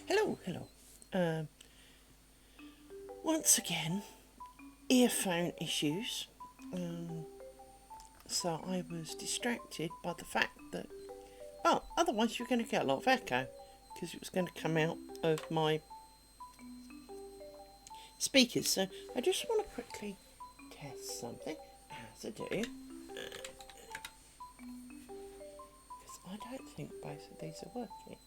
Hello, hello. Um, Once again, earphone issues. Um, so I was distracted by the fact that, otherwise you're going to get a lot of echo because it was going to come out of my speakers. So I just want to quickly test something, as I do, because I don't think both of these are working.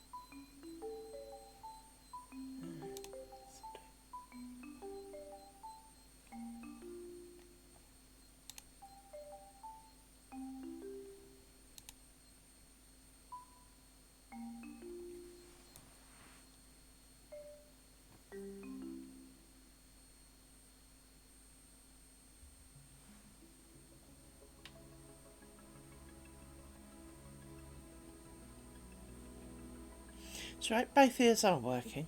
That's right, both ears are working.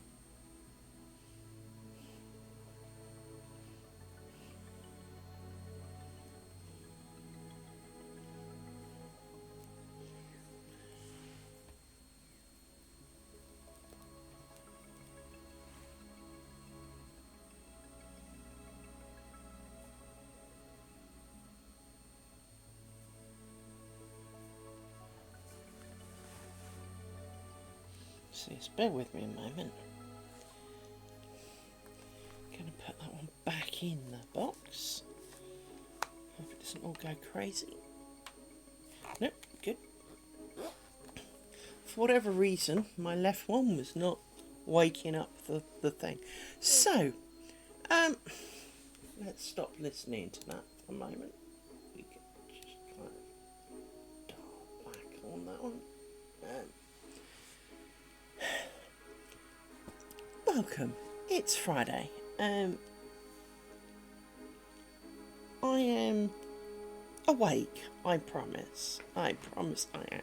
So just bear with me a moment. Gonna put that one back in the box. Hope it doesn't all go crazy. Nope, good. For whatever reason, my left one was not waking up the thing. So, um, let's stop listening to that for a moment. We can just kind of dial back on that one. Welcome. It's Friday. I am awake. I promise. I promise I am.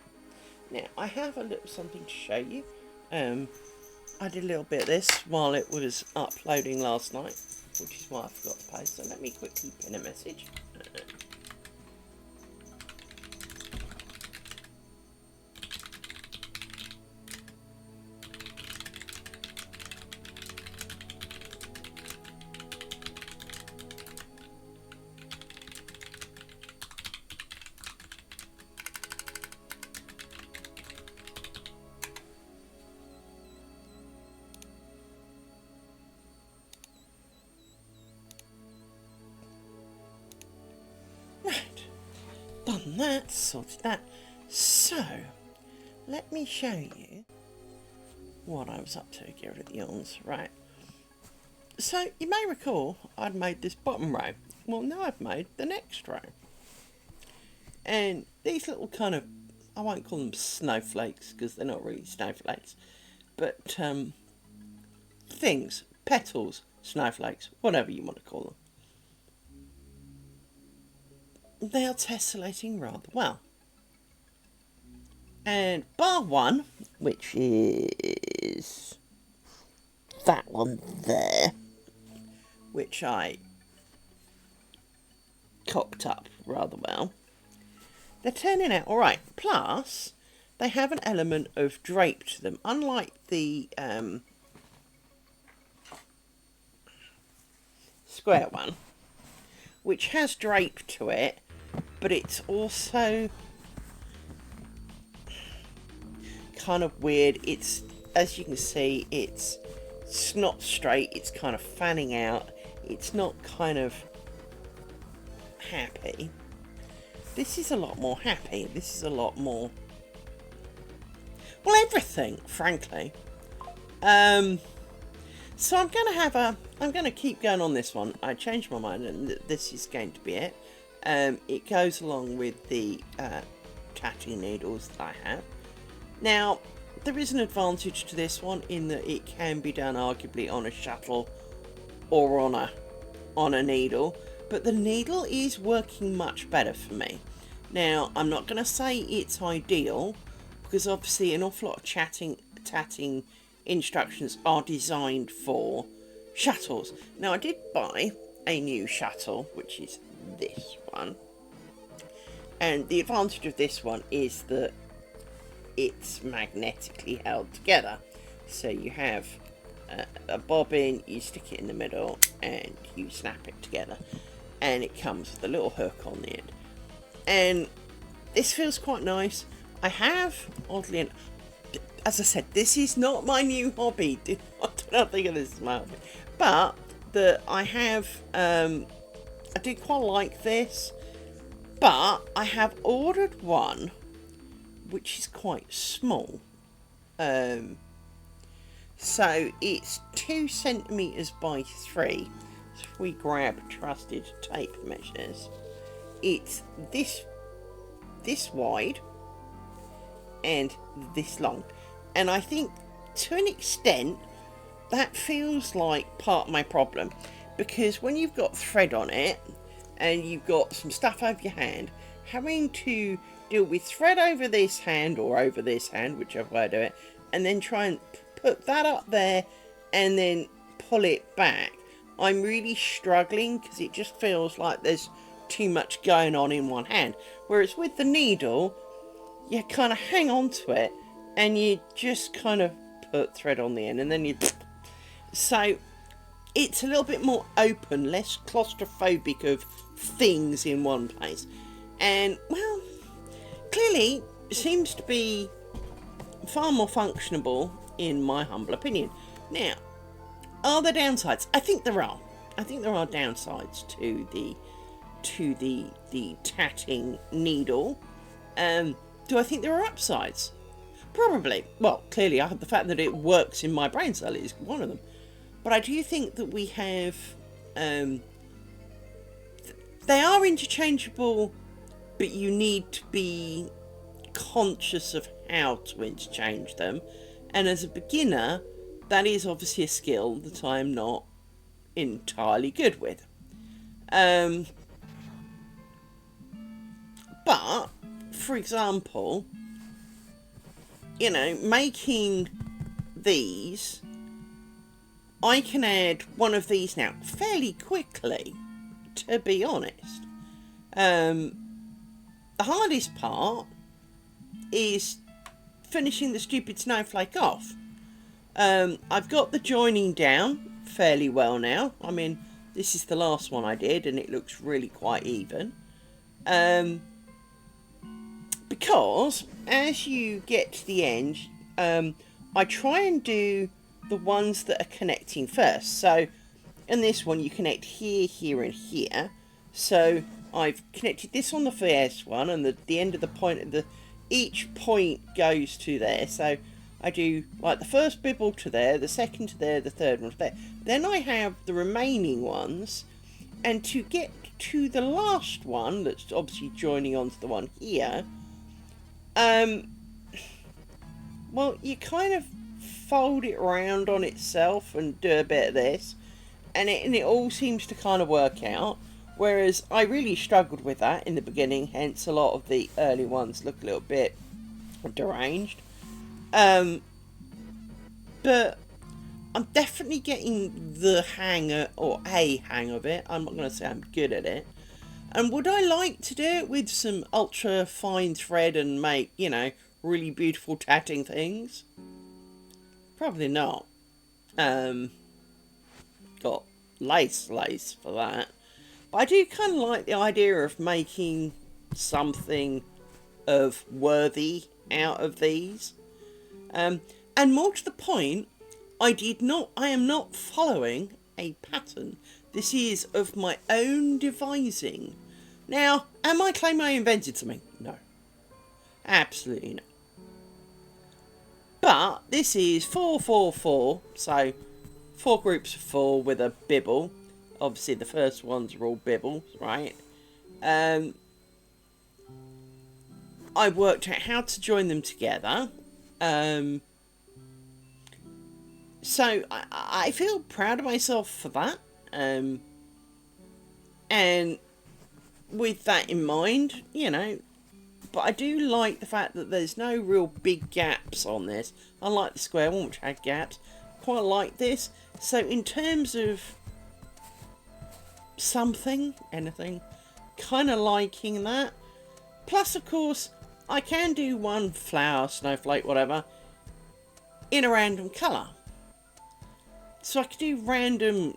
Now, I have a little something to show you. I did a little bit of this while it was uploading last night, which is why I forgot to post. So let me quickly pin a message. Right, done that, sorted that. So, let me show you what I was up to. Get rid of the yawns. Right. So, you may recall I'd made this bottom row. Well, now I've made the next row. And these little kind of, I won't call them snowflakes because they're not really snowflakes, but things, petals, snowflakes, whatever you want to call them. They are tessellating rather well. And bar one, which is that one there, which I cocked up rather well, they're turning out alright. Plus, they have an element of drape to them, unlike the square one, which has drape to it, but it's also kind of weird. It's, as you can see, it's not straight, it's kind of fanning out, it's not kind of happy. This is a lot more happy. This is a lot more, well, everything, frankly. So I'm going to keep going on this one. I changed my mind and this is going to be it. It goes along with the tatting needles that I have. Now, there is an advantage to this one in that it can be done arguably on a shuttle or on a needle, but the needle is working much better for me. Now, I'm not going to say it's ideal because obviously an awful lot of tatting instructions are designed for shuttles. Now, I did buy a new shuttle, which is this one, and the advantage of this one is that it's magnetically held together. So you have a bobbin, you stick it in the middle, and you snap it together. And it comes with a little hook on the end. And this feels quite nice. I have, oddly enough, as I said, this is not my new hobby. Do not think of this as my hobby. But I have, I do quite like this. But I have ordered one which is quite small. So it's 2 centimeters by 3. So if we grab trusted tape measures, it's this wide and this long. And I think to an extent that feels like part of my problem, because when you've got thread on it and you've got some stuff over your hand, having to deal with thread over this hand or over this hand, whichever way I do it, and then try and put that up there and then pull it back, I'm really struggling because it just feels like there's too much going on in one hand. Whereas with the needle, you kind of hang on to it and you just kind of put thread on the end and then you... So it's a little bit more open, less claustrophobic of things in one place. And, well, clearly it seems to be far more functionable in my humble opinion. Now, are there downsides? I think there are. I think there are downsides to the tatting needle. Do I think there are upsides? Probably. Well, clearly the fact that it works in my brain cell is one of them. But I do think that we have... they are interchangeable, but you need to be conscious of how to interchange them. And as a beginner, that is obviously a skill that I'm not entirely good with. But, for example, you know, making these, I can add one of these now fairly quickly, to be honest. The hardest part is finishing the stupid snowflake off. I've got the joining down fairly well now. I mean, this is the last one I did and it looks really quite even. Because as you get to the end, I try and do the ones that are connecting first. So in this one you connect here, here and here. So I've connected this on the first one, and the end of the point of each point goes to there. So I do like the first bibble to there, the second to there, the third one to there. Then I have the remaining ones, and to get to the last one that's obviously joining onto the one here, well, you kind of fold it around on itself and do a bit of this, and it all seems to kind of work out. Whereas I really struggled with that in the beginning, hence a lot of the early ones look a little bit deranged. But I'm definitely getting the hang of it. I'm not going to say I'm good at it. And would I like to do it with some ultra fine thread and make, you know, really beautiful tatting things? Probably not. Got lace for that. But I do kind of like the idea of making something of worthy out of these. And more to the point, I am not following a pattern. This is of my own devising. Now, am I claiming I invented something? No. Absolutely not. But this is 4-4-4, so 4 groups of 4 with a bibble. Obviously the first ones are all bibbles, right? I worked out how to join them together. So I feel proud of myself for that. And with that in mind, you know, but I do like the fact that there's no real big gaps on this. Unlike the square one, which had gaps. Quite like this. So in terms of anything, kind of liking that. Plus, of course, I can do one flower, snowflake, whatever, in a random colour. So I could do random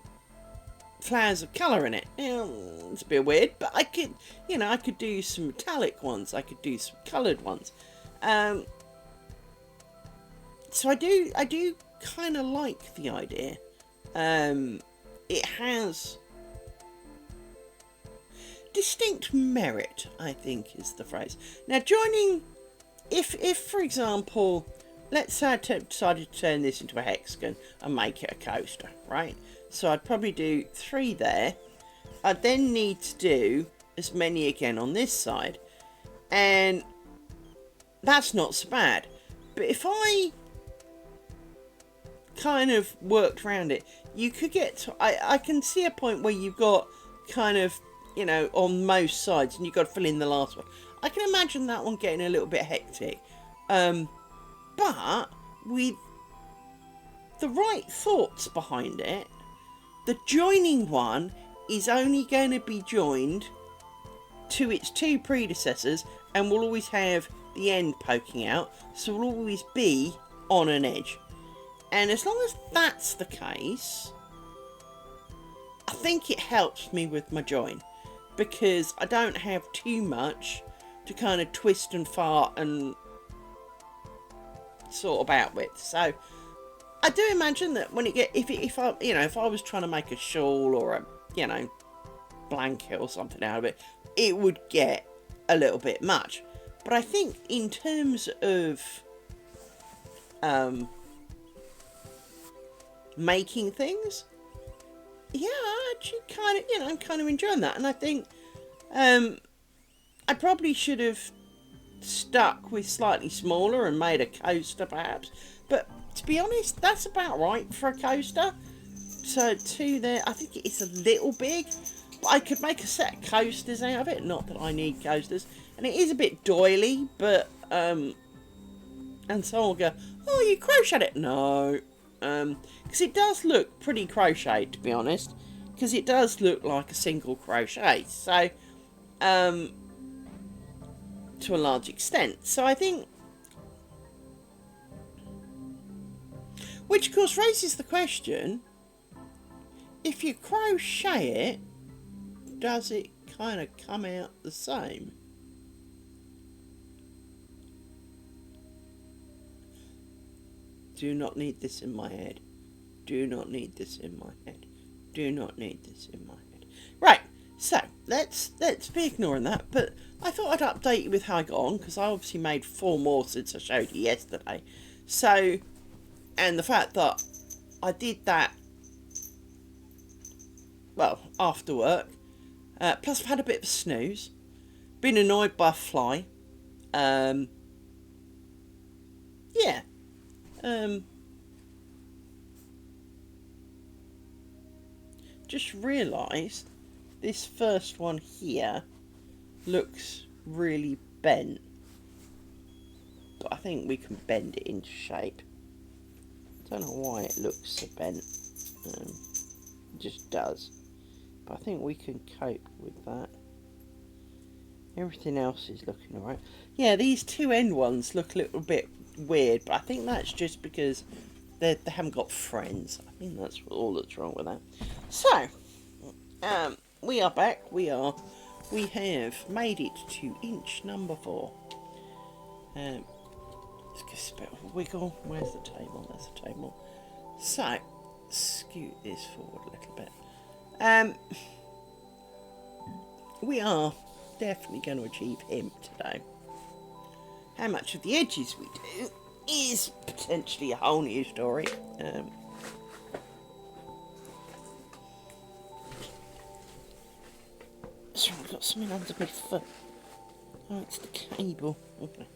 flowers of colour in it. It's a bit weird, but I could, I could do some metallic ones. I could do some coloured ones. So I do kind of like the idea. It has distinct merit, I think is the phrase. Now joining, if for example, let's say I decided to turn this into a hexagon and make it a coaster, right? So I'd probably do 3 there. I'd then need to do as many again on this side. And that's not so bad. But if I kind of worked around it, you could get to, I can see a point where you've got kind of, on most sides and you've got to fill in the last one. I can imagine that one getting a little bit hectic. But with the right thoughts behind it, the joining one is only going to be joined to its 2 predecessors and will always have the end poking out, so will always be on an edge. And as long as that's the case, I think it helps me with my join, because I don't have too much to kind of twist and fart and sort about with. So I do imagine that when it get, if I was trying to make a shawl or a blanket or something out of it, it would get a little bit much. But I think in terms of making things, yeah, I actually kind of, I'm kind of enjoying that. And I think I probably should have stuck with slightly smaller and made a coaster perhaps, but to be honest, that's about right for a coaster. So 2 there, I think it's a little big, but I could make a set of coasters out of it. Not that I need coasters, and it is a bit doily, but and someone will go, oh, you crocheted it? No, because it does look pretty crocheted, to be honest, because it does look like a single crochet, so to a large extent. So I think, which of course raises the question, if you crochet it, does it kind of come out the same? Do not need this in my head. Do not need this in my head. Do not need this in my head. Right, so let's be ignoring that, but I thought I'd update you with how I got on, because I obviously made 4 more since I showed you yesterday. So, and the fact that I did that, well, after work, plus I've had a bit of a snooze, been annoyed by a fly, yeah, just realised this first one here looks really bent, but I think we can bend it into shape. I don't know why it looks so bent, it just does, but I think we can cope with that. Everything else is looking alright. Yeah, these 2 end ones look a little bit weird, but I think that's just because they haven't got friends. I think that's all that's wrong with that. So, we are back. We have made it to inch number 4. Let's give a bit of a wiggle. Where's the table? There's the table. So, scoot this forward a little bit. We are definitely going to achieve him today. How much of the edges we do is potentially a whole new story. So I've got something under my foot. Oh, it's the cable. Okay.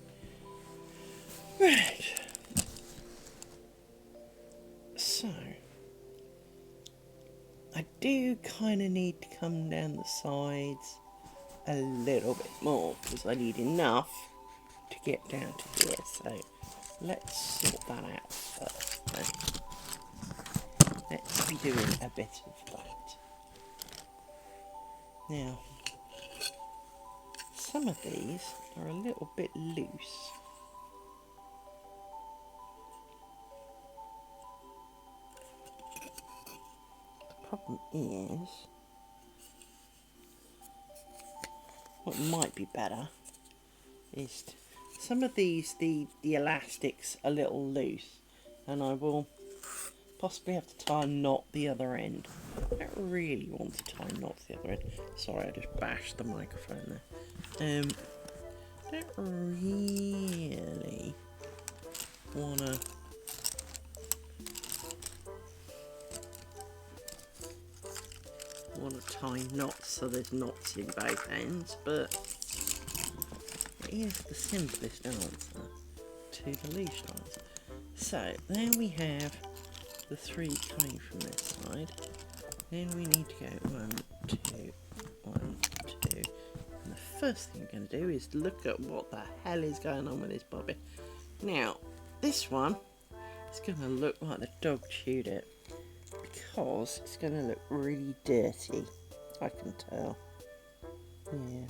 Right. So, I do kind of need to come down the sides a little bit more, because I need enough to get down to here. So, let's sort that out first then. Let's be doing a bit of that. Now, some of these are a little bit loose. problem is, what might be better is some of these, the elastics a little loose, and I will possibly have to tie a knot the other end. I don't really want to tie a knot the other end. Sorry, I just bashed the microphone there. I don't really wanna tie knots so there's knots in both ends, but it is the simplest answer to the loose lines. So there we have the 3 coming from this side. Then we need to go 1, 2, 1, 2. And the first thing we're going to do is look at what the hell is going on with this bobbin. Now, this one is going to look like the dog chewed it, because it's going to look really dirty, I can tell. Yeah.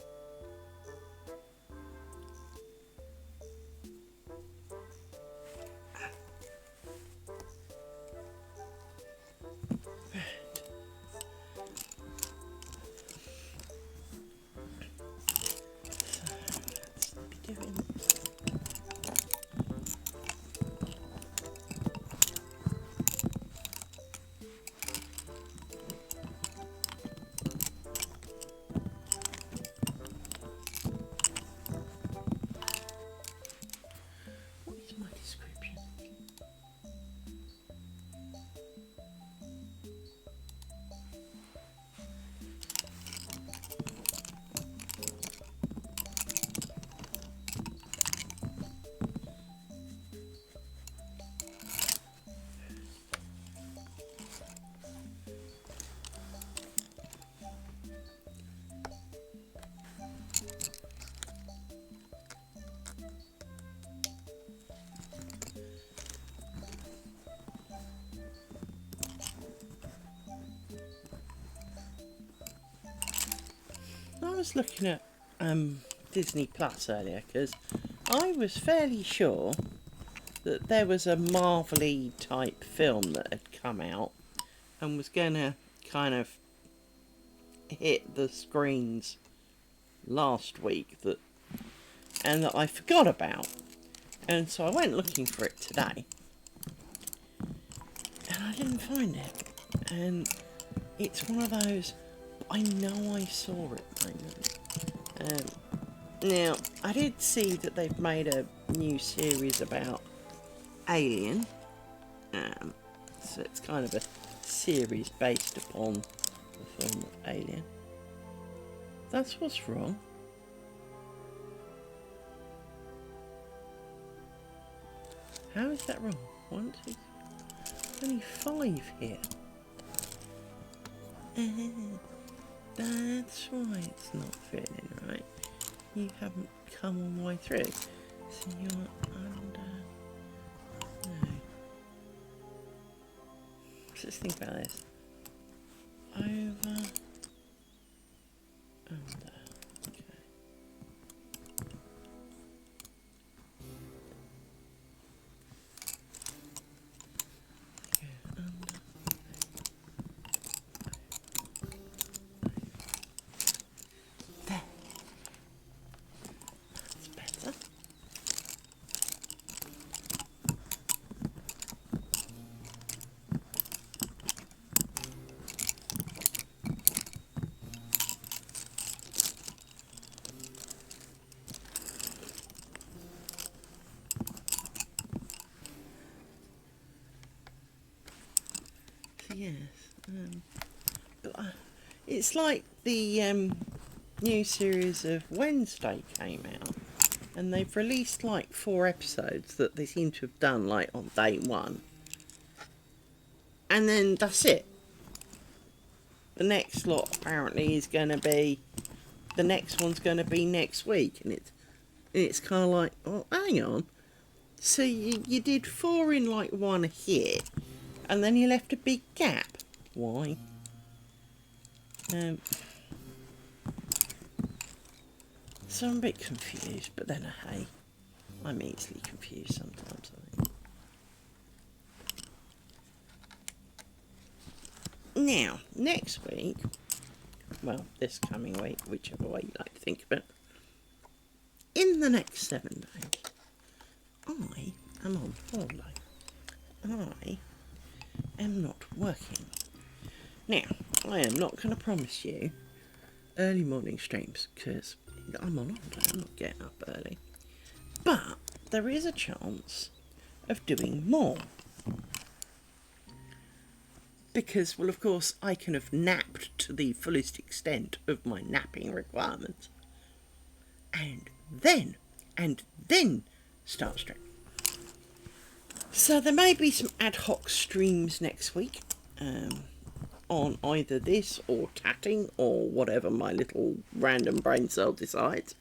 I was looking at Disney Plus earlier because I was fairly sure that there was a Marvel-y type film that had come out and was going to kind of hit the screens last week and that I forgot about. And so I went looking for it today and I didn't find it. And it's one of those, I know I saw it moment. Now, I did see that they've made a new series about Alien. So it's kind of a series based upon the film of Alien. That's what's wrong. How is that wrong? 1, 2, 3. Only 5 here. That's why it's not fitting right. You haven't come all the way through. So you're under... No. So let's think about this. Over... Under... Okay. Okay, under... There. That's better. Yes, but it's like the new series of Wednesday came out, and they've released like 4 episodes that they seem to have done like on day 1, and then that's it. The next lot apparently is going to be, the next one's going to be next week, and it's kind of like, oh, hang on. So you did 4 in like 1 hit, and then you left a big gap. Why? So I'm a bit confused, but then hey, I'm easily confused sometimes, I think. Now, next week, well, this coming week, whichever way you like to think of it, in the next 7 days, I am on holiday. I am not working. Now, I am not going to promise you early morning streams because I'm on holiday, I'm not getting up early. But there is a chance of doing more. Because, well, of course, I can have napped to the fullest extent of my napping requirements. And then start streaming. So there may be some ad hoc streams next week. On either this or tatting or whatever my little random brain cell decides.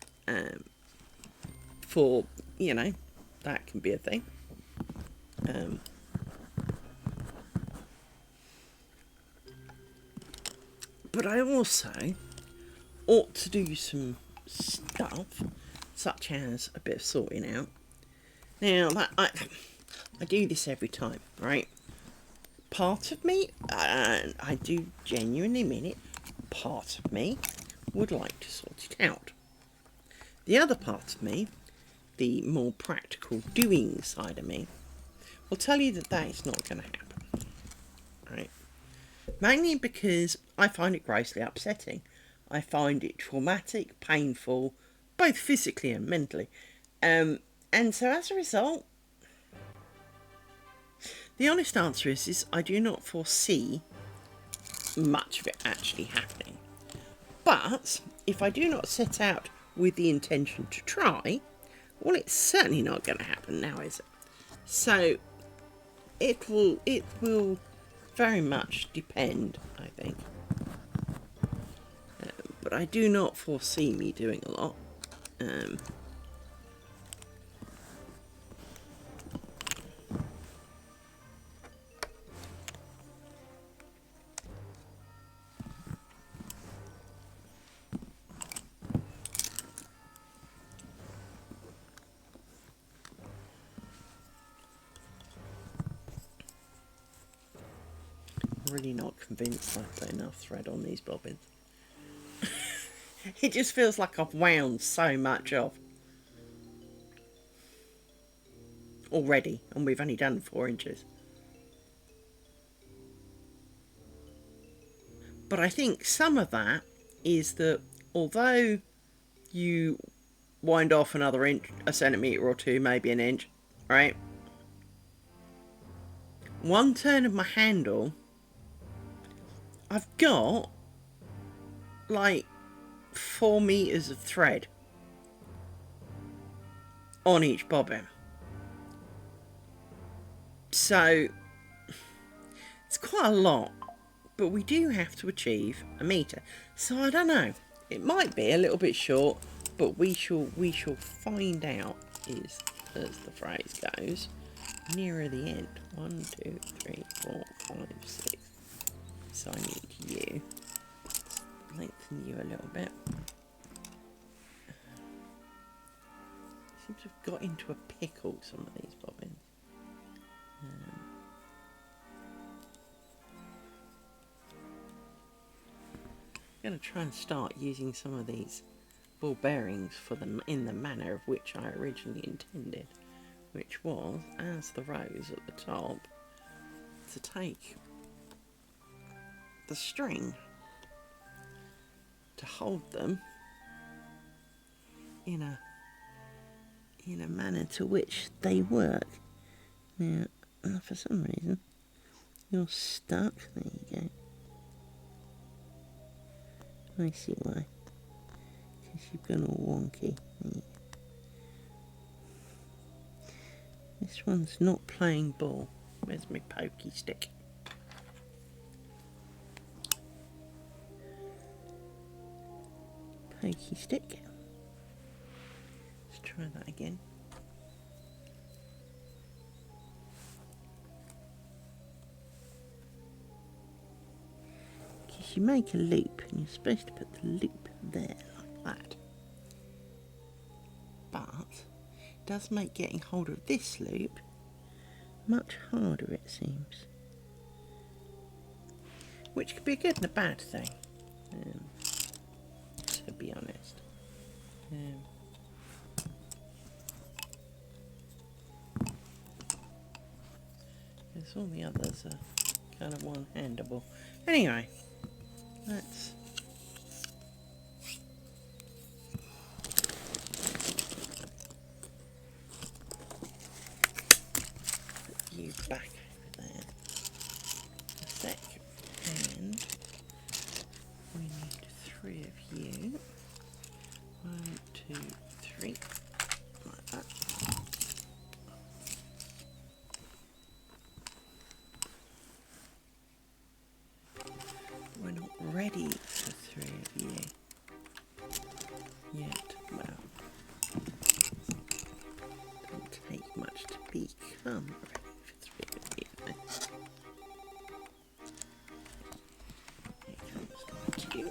For, that can be a thing. But I also ought to do some stuff, such as a bit of sorting out. Now, I do this every time, right? Part of me, and I do genuinely mean it, part of me would like to sort it out. The other part of me, the more practical doing side of me, will tell you that that is not going to happen. Right? Mainly because I find it grossly upsetting. I find it traumatic, painful, both physically and mentally. And so as a result, the honest answer is I do not foresee much of it actually happening. But if I do not set out with the intention to try, well, it's certainly not going to happen now, is it? So it will very much depend, I think. But I do not foresee me doing a lot. I'm really not convinced I've put enough thread on these bobbins. It just feels like I've wound so much off already, and we've only done 4 inches. But I think some of that is that although you wind off another inch, a centimetre or 2, maybe an inch, right? One turn of my handle, I've got like 4 metres of thread on each bobbin. So it's quite a lot, but we do have to achieve a metre. So I don't know, it might be a little bit short, but we shall find out, is as the phrase goes, nearer the end. 1, 2, 3, 4, 5, 6. So I need you. Lengthen you a little bit. Seems to have got into a pickle, some of these bobbins. I'm going to try and start using some of these ball bearings for them in the manner of which I originally intended, which was, as the rose at the top, to take the string to hold them in a manner to which they work. Now, for some reason, you're stuck. There you go. I see why. Because you've gone all wonky. This one's not playing ball. Where's my pokey stick? Pokey stick. Let's try that again. Because you make a loop and you're supposed to put the loop there like that. But it does make getting hold of this loop much harder, it seems. which could be a good and a bad thing, to be honest. Because all the others are kind of one-handable. Anyway, let's put you back over there a sec, and we need 3 of you. 1, 2, 3, like that. We're not ready for 3 of you yet. Well, doesn't take much to become ready for 3 of you. Here comes you.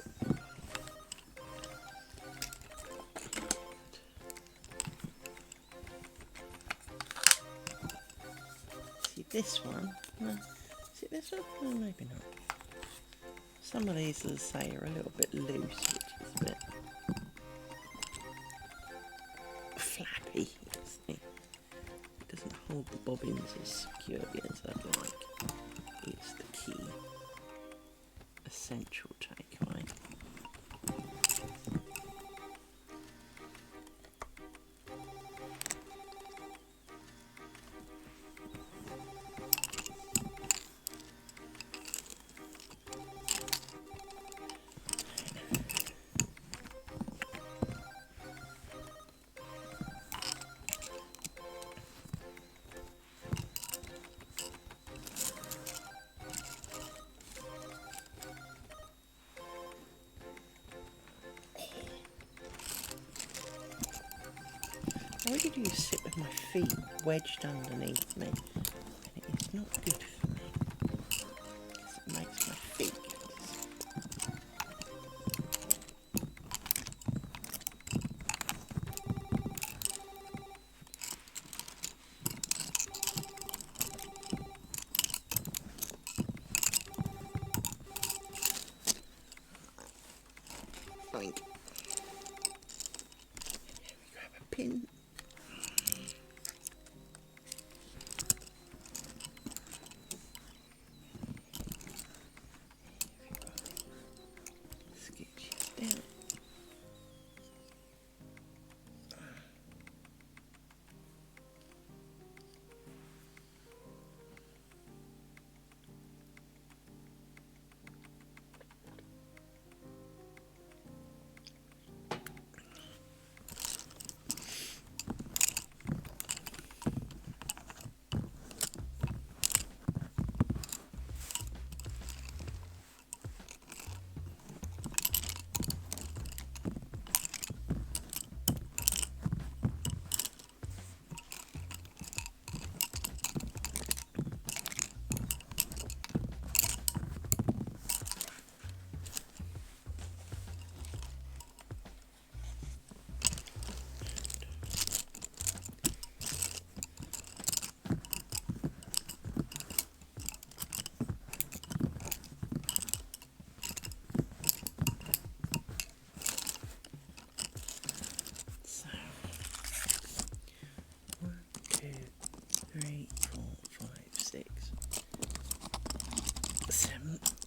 See this one? No. Is it this one? No, maybe not. Some of these, as I say, are a little bit loose, which is a bit flappy. It doesn't hold the bobbins as securely as I'd like. It's the key essential takeaway. Why did you sit with my feet wedged underneath me? And it is not good for me, because it makes my feet boink. Here we grab a pin. Down.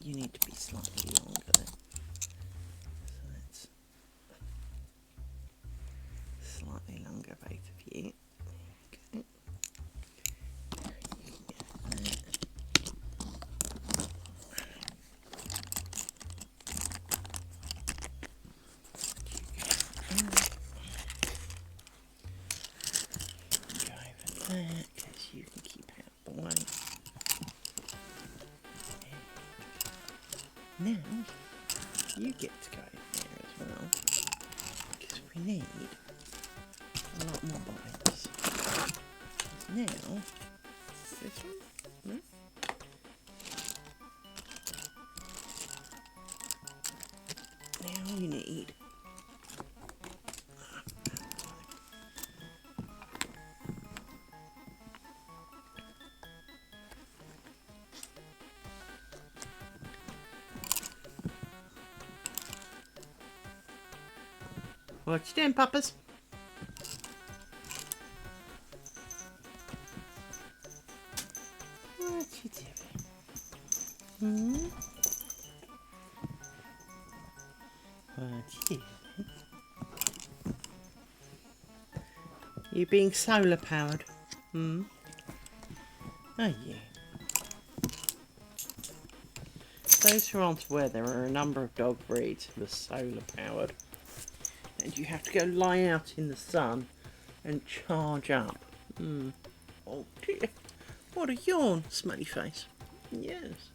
You need to be slightly longer then. So that's slightly longer, both of you. Okay. Go over there, because you can keep out the way. Now, you get to go in there as well, because we need a lot more bobbins. Now, this one? No? Now you need What you doing, Papas? What you doing? What you doing? You being solar powered? Oh yeah. Those who aren't aware, there are a number of dog breeds that are solar powered. And you have to go lie out in the sun and charge up. Oh dear. What a yawn, smelly face. Yes.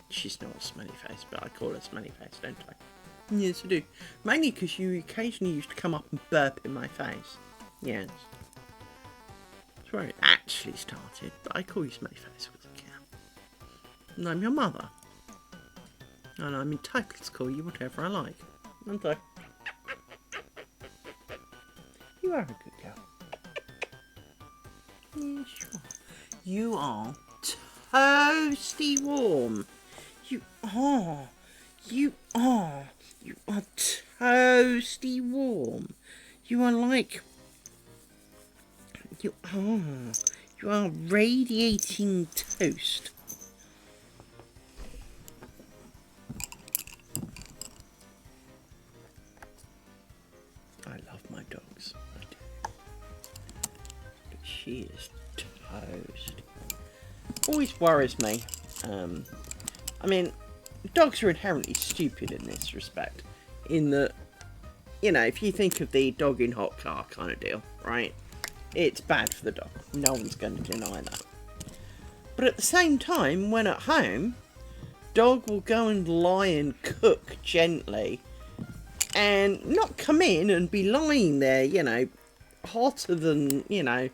She's not a smelly face, but I call her smelly face, don't I? Yes, I do. Mainly because you occasionally used to come up and burp in my face. Yes. That's where it actually started, but I call you smelly face because I can. And I'm your mother. And I'm entitled to call you whatever I like. Aren't I? You are a good girl. Yes, you are. You are toasty warm. You are. You are. You are toasty warm. You are like... You are. You are radiating toast. I love my dogs. I do. But she is toast. Always worries me. I mean, dogs are inherently stupid in this respect. In that, you know, if you think of the dog in hot car kind of deal, right? It's bad for the dog. No one's going to deny that. But at the same time, when at home, dog will go and lie and cook gently and not come in and be lying there, you know, hotter than, you know,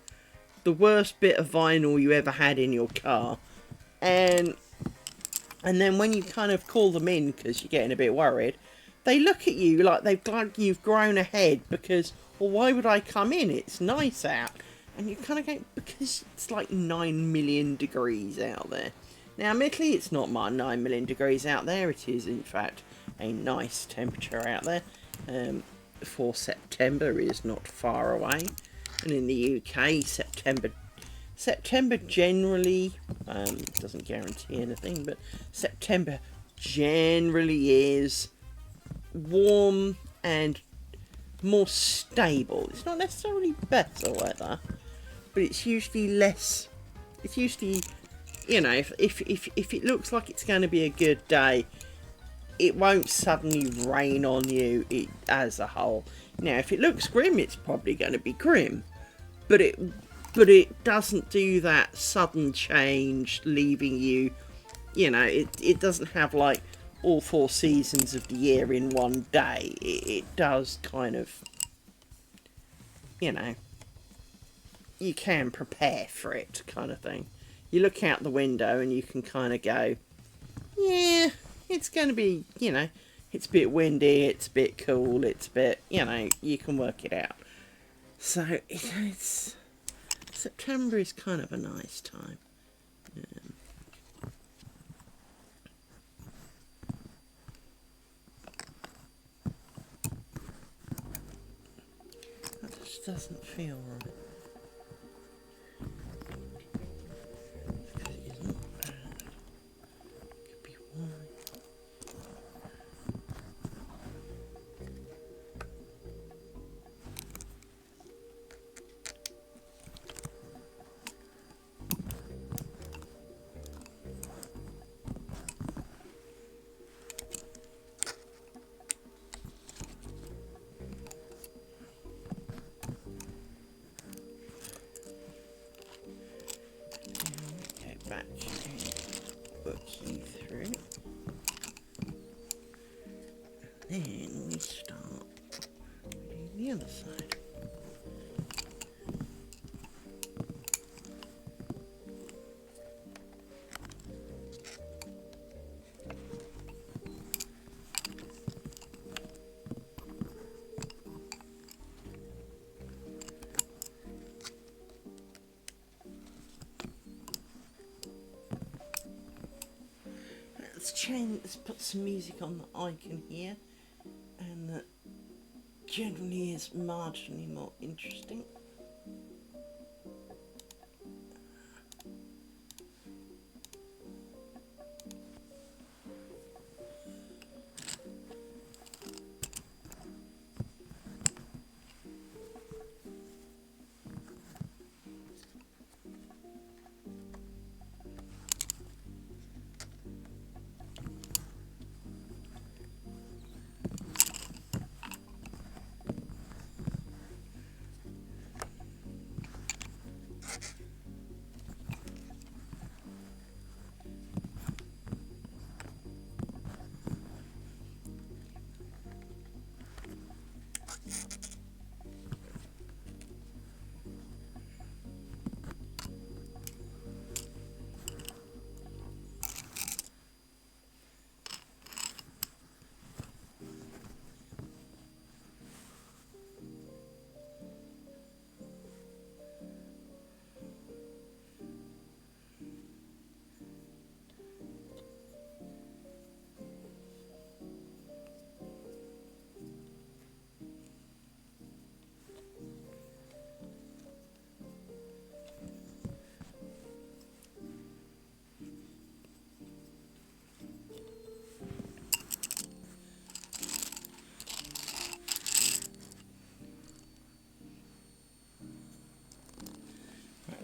the worst bit of vinyl you ever had in your car. And then when you kind of call them in because you're getting a bit worried, they look at you like you've grown a head because, well, why would I come in? It's nice out. And you kind of go, because it's like 9 million degrees out there. Now, admittedly, it's not my 9 million degrees out there. It is, in fact, a nice temperature out there. For September is not far away. And in the UK, September generally, doesn't guarantee anything, but September generally is warm and more stable. It's not necessarily better weather, but it's usually less. It's usually, you know, if it looks like it's going to be a good day, it won't suddenly rain on you as a whole. Now, if it looks grim, it's probably going to be grim, but it doesn't do that sudden change, leaving you, you know, it doesn't have like all 4 seasons of the year in one day. It does kind of, you know, you can prepare for it kind of thing. You look out the window and you can kind of go, yeah, it's going to be, you know, it's a bit windy, it's a bit cool, it's a bit, you know, you can work it out. So it's September is kind of a nice time. That just doesn't feel right. It isn't bad. Could be why. Back and book you through. And then we start doing the other side. Let's put some music on that I can hear. generally is marginally more interesting.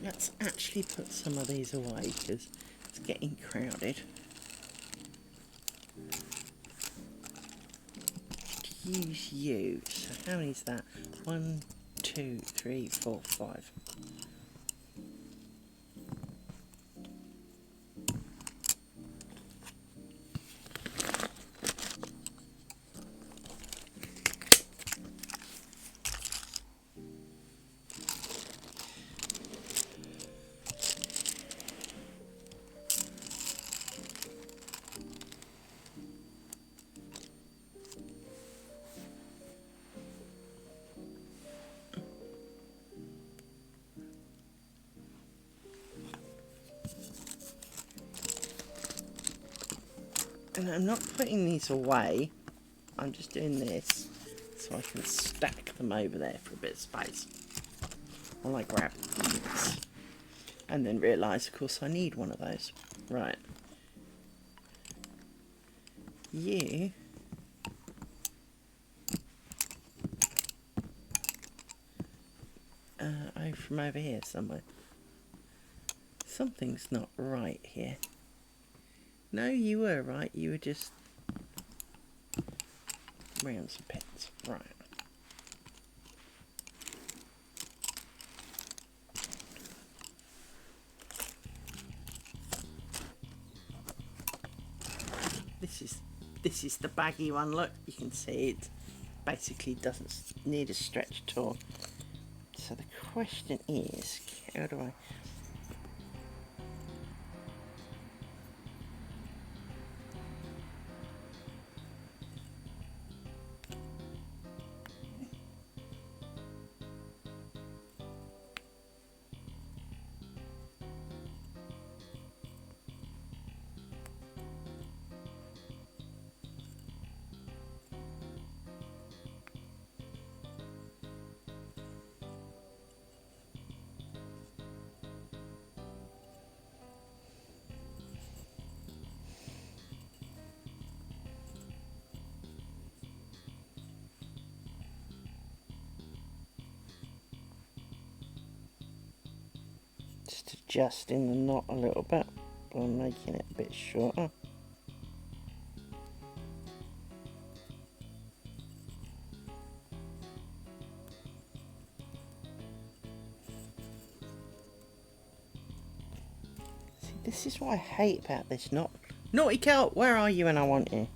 Let's actually put some of these away because it's getting crowded. Use you. So how many is that? 1, 2, 3, 4, 5. And I'm not putting these away, I'm just doing this so I can stack them over there for a bit of space. While I grab these. And then realise, of course, I need one of those. Right. You... oh, from over here somewhere. Something's not right here. No, you were right. You were just around some pits. Right. This is the baggy one. Look, you can see it basically doesn't need a stretch at all. So the question is, how do I... Just adjusting the knot a little bit by making it a bit shorter. See, this is what I hate about this knot. Naughty Cat, where are you when I want you?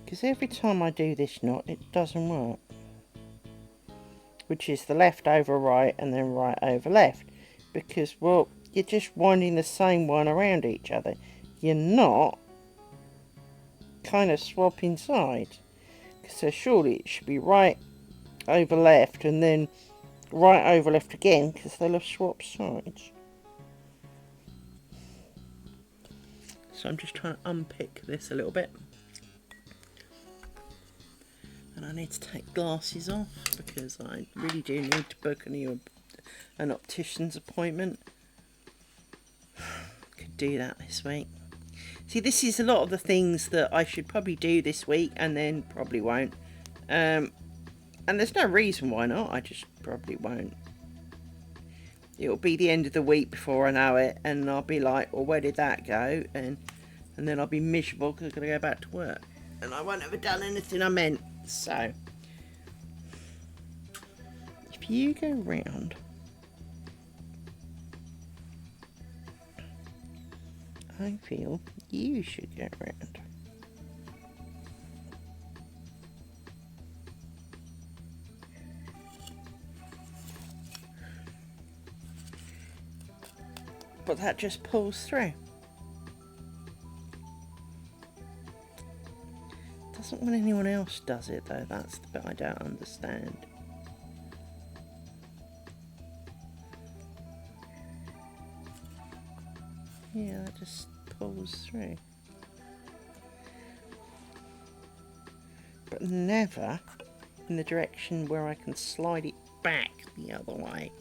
Because every time I do this knot, it doesn't work. Which is the left over right and then right over left. Because, well, you're just winding the same one around each other. You're not kind of swapping sides. So surely it should be right over left and then right over left again, because they'll have swapped sides. So I'm just trying to unpick this a little bit. And I need to take glasses off because I really do need to book an optician's appointment. Could do that this week. See, this is a lot of the things that I should probably do this week and then probably won't. And there's no reason why not. I just probably won't. It'll be the end of the week before I know it, and I'll be like, well, where did that go? And then I'll be miserable because I've got to go back to work. And I won't have done anything I meant. So, if you go round, I feel you should go round. But that just pulls through. Doesn't when anyone else does it though, that's the bit I don't understand. Yeah, that just pulls through. But never in the direction where I can slide it back the other way.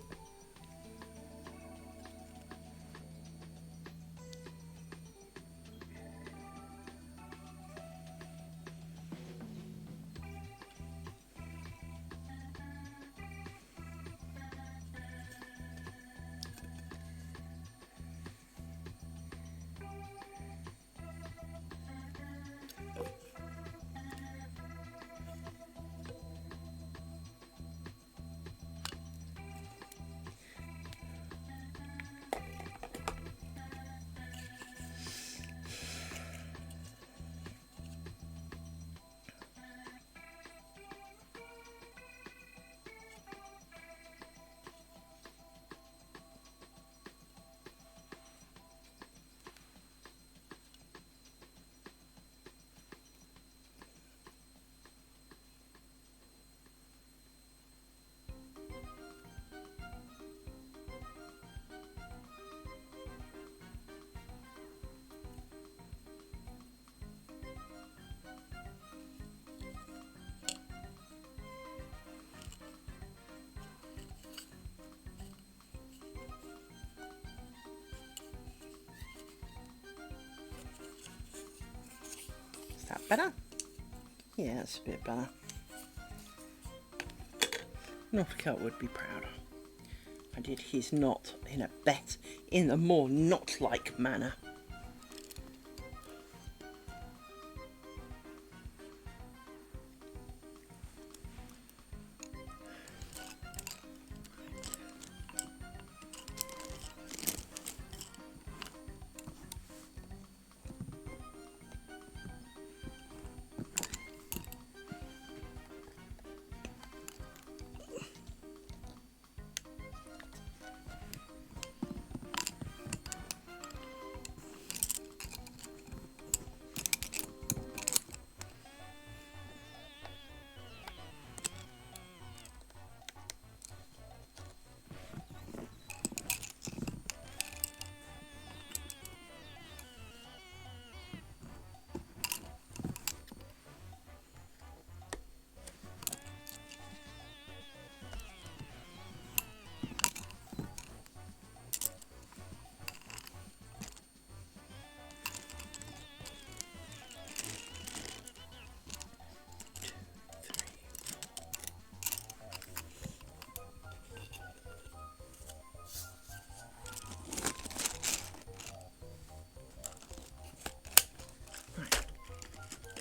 Is that better? Yeah, that's a bit better. Northcote would be proud. I did his knot in a more knot-like manner.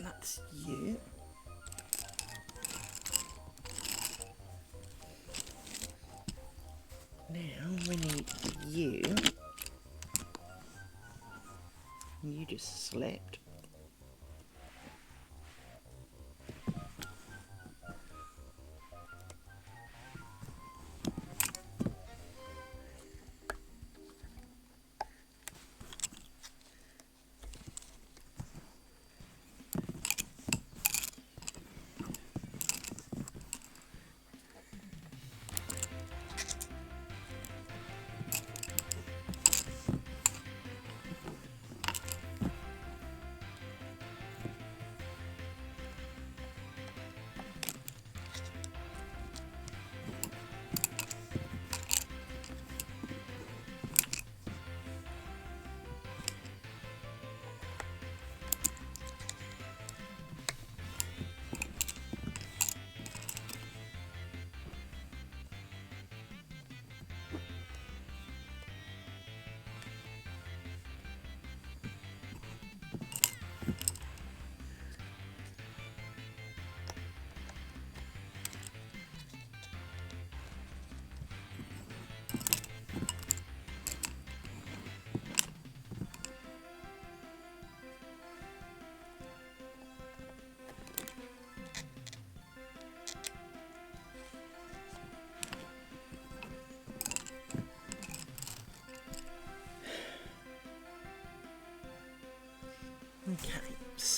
That's you. Now we need you. You just slipped.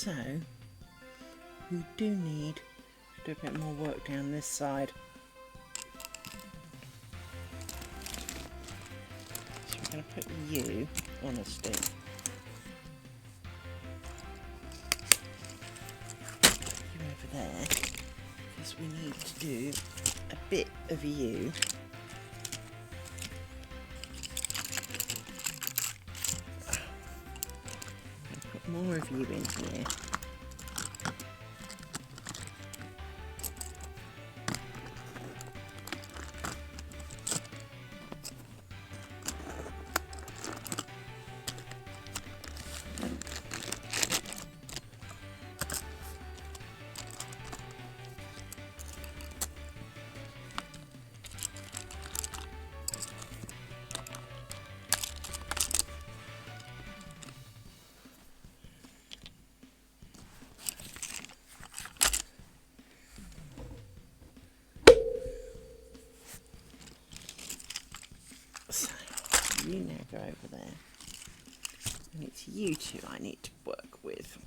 So we do need to do a bit more work down this side. So we're going to put you on a stick. Put you over there, because we need to do a bit of you. Put more of you in here. So you now go over there, and it's you two I need to work with.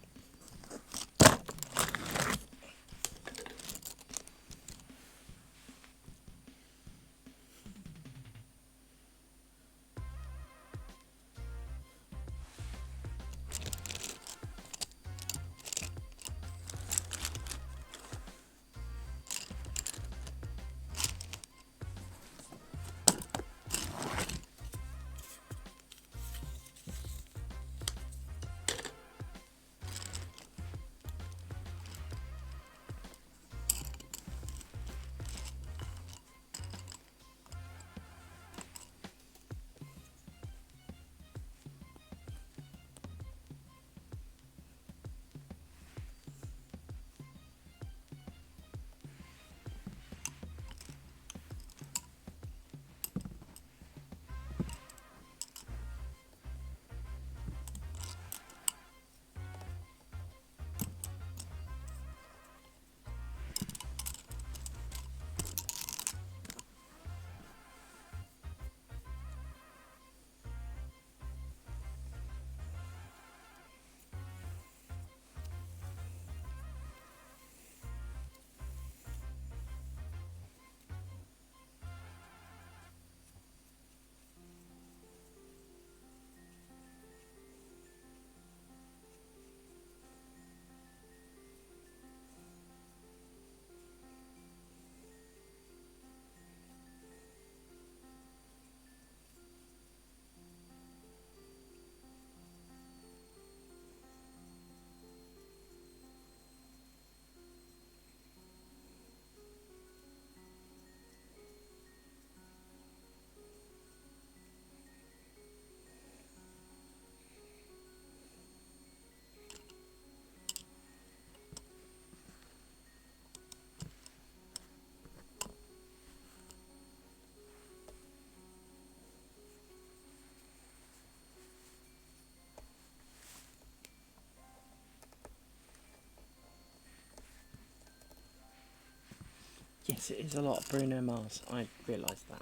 Yes, it is a lot of Bruno Mars. I realised that.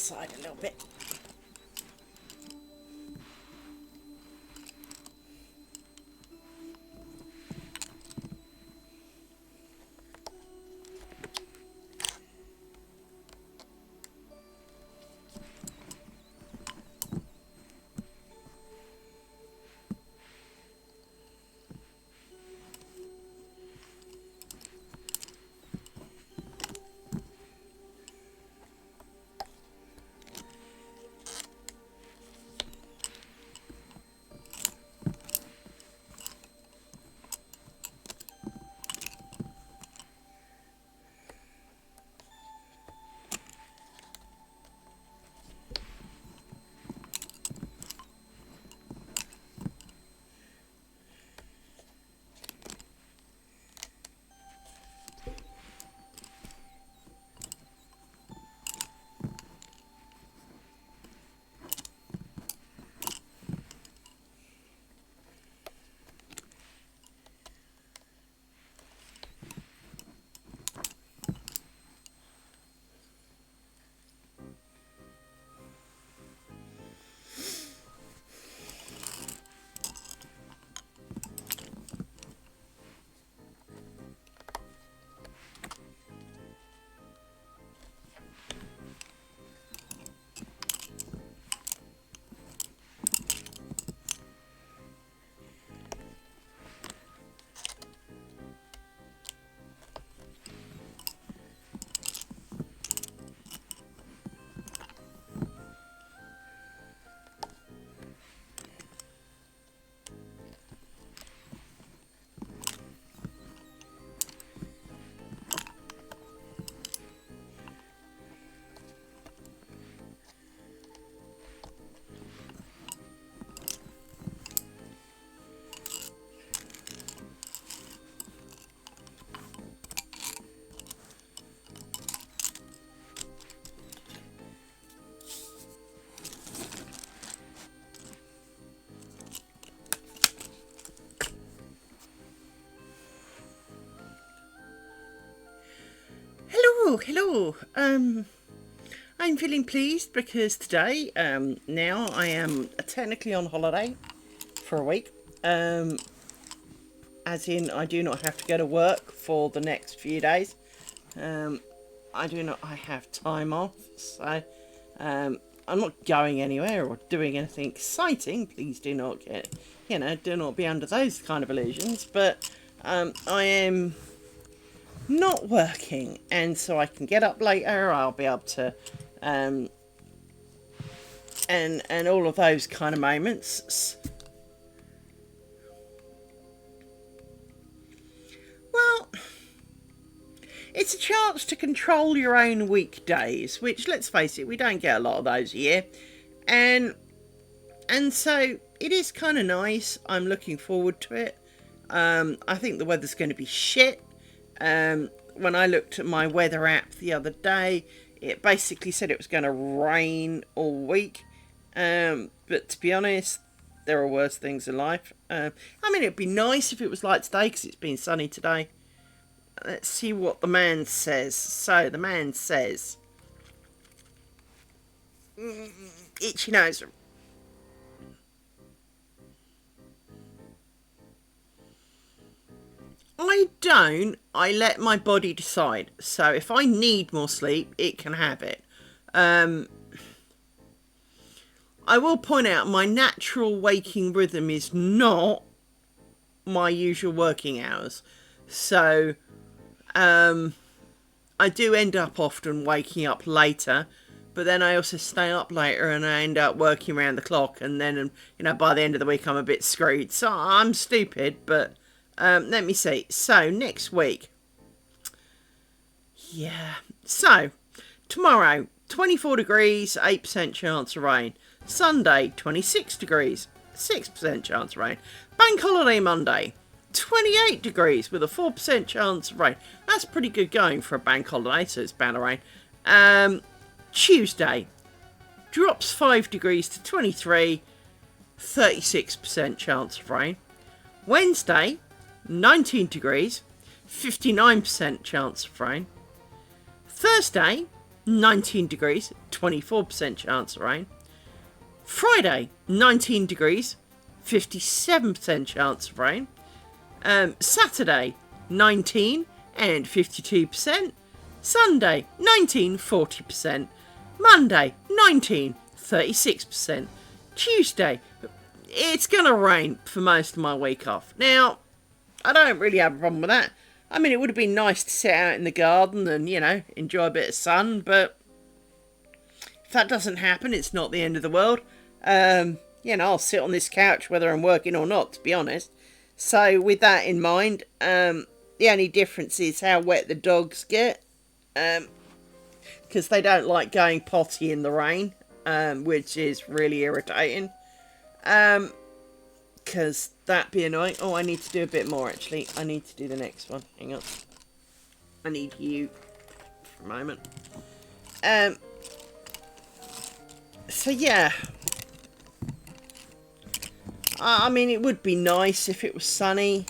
side a little bit. Hello. I'm feeling pleased because today, now I am technically on holiday for a week. As in, I do not have to go to work for the next few days. I have time off, so I'm not going anywhere or doing anything exciting. Please do not do not be under those kind of illusions. But I am not working, and so I can get up later. I'll be able to and all of those kind of moments. Well, it's a chance to control your own weekdays, which, let's face it, we don't get a lot of those a year, and so it is kind of nice. I'm looking forward to it. I think the weather's going to be shit. When I looked at my weather app the other day, it basically said it was going to rain all week. But to be honest, there are worse things in life. It'd be nice if it was like today, because it's been sunny today. Let's see what the man says. So, the man says, itchy nose. I let my body decide. So if I need more sleep, it can have it. I will point out my natural waking rhythm is not my usual working hours. So I do end up often waking up later, but then I also stay up later and I end up working around the clock, and then by the end of the week I'm a bit screwed. So I'm stupid, but let me see. So, next week. Yeah. So, tomorrow, 24 degrees, 8% chance of rain. Sunday, 26 degrees, 6% chance of rain. Bank holiday Monday, 28 degrees with a 4% chance of rain. That's pretty good going for a bank holiday, so it's bound to rain. Tuesday, drops 5 degrees to 23, 36% chance of rain. Wednesday, 19 degrees, 59% chance of rain. Thursday, 19 degrees, 24% chance of rain. Friday, 19 degrees, 57% chance of rain. Saturday, 19 and 52%. Sunday, 19, 40%. Monday, 19, 36%. Tuesday, it's going to rain for most of my week off. Now, I don't really have a problem with that. I mean, it would have been nice to sit out in the garden and, you know, enjoy a bit of sun, but if that doesn't happen, it's not the end of the world. You know, I'll sit on this couch whether I'm working or not, to be honest. So, with that in mind, the only difference is how wet the dogs get. Because they don't like going potty in the rain, which is really irritating. Because that'd be annoying. Oh, I need to do a bit more, actually. I need to do the next one. Hang on. I need you for a moment. So, yeah. I mean, it would be nice if it was sunny,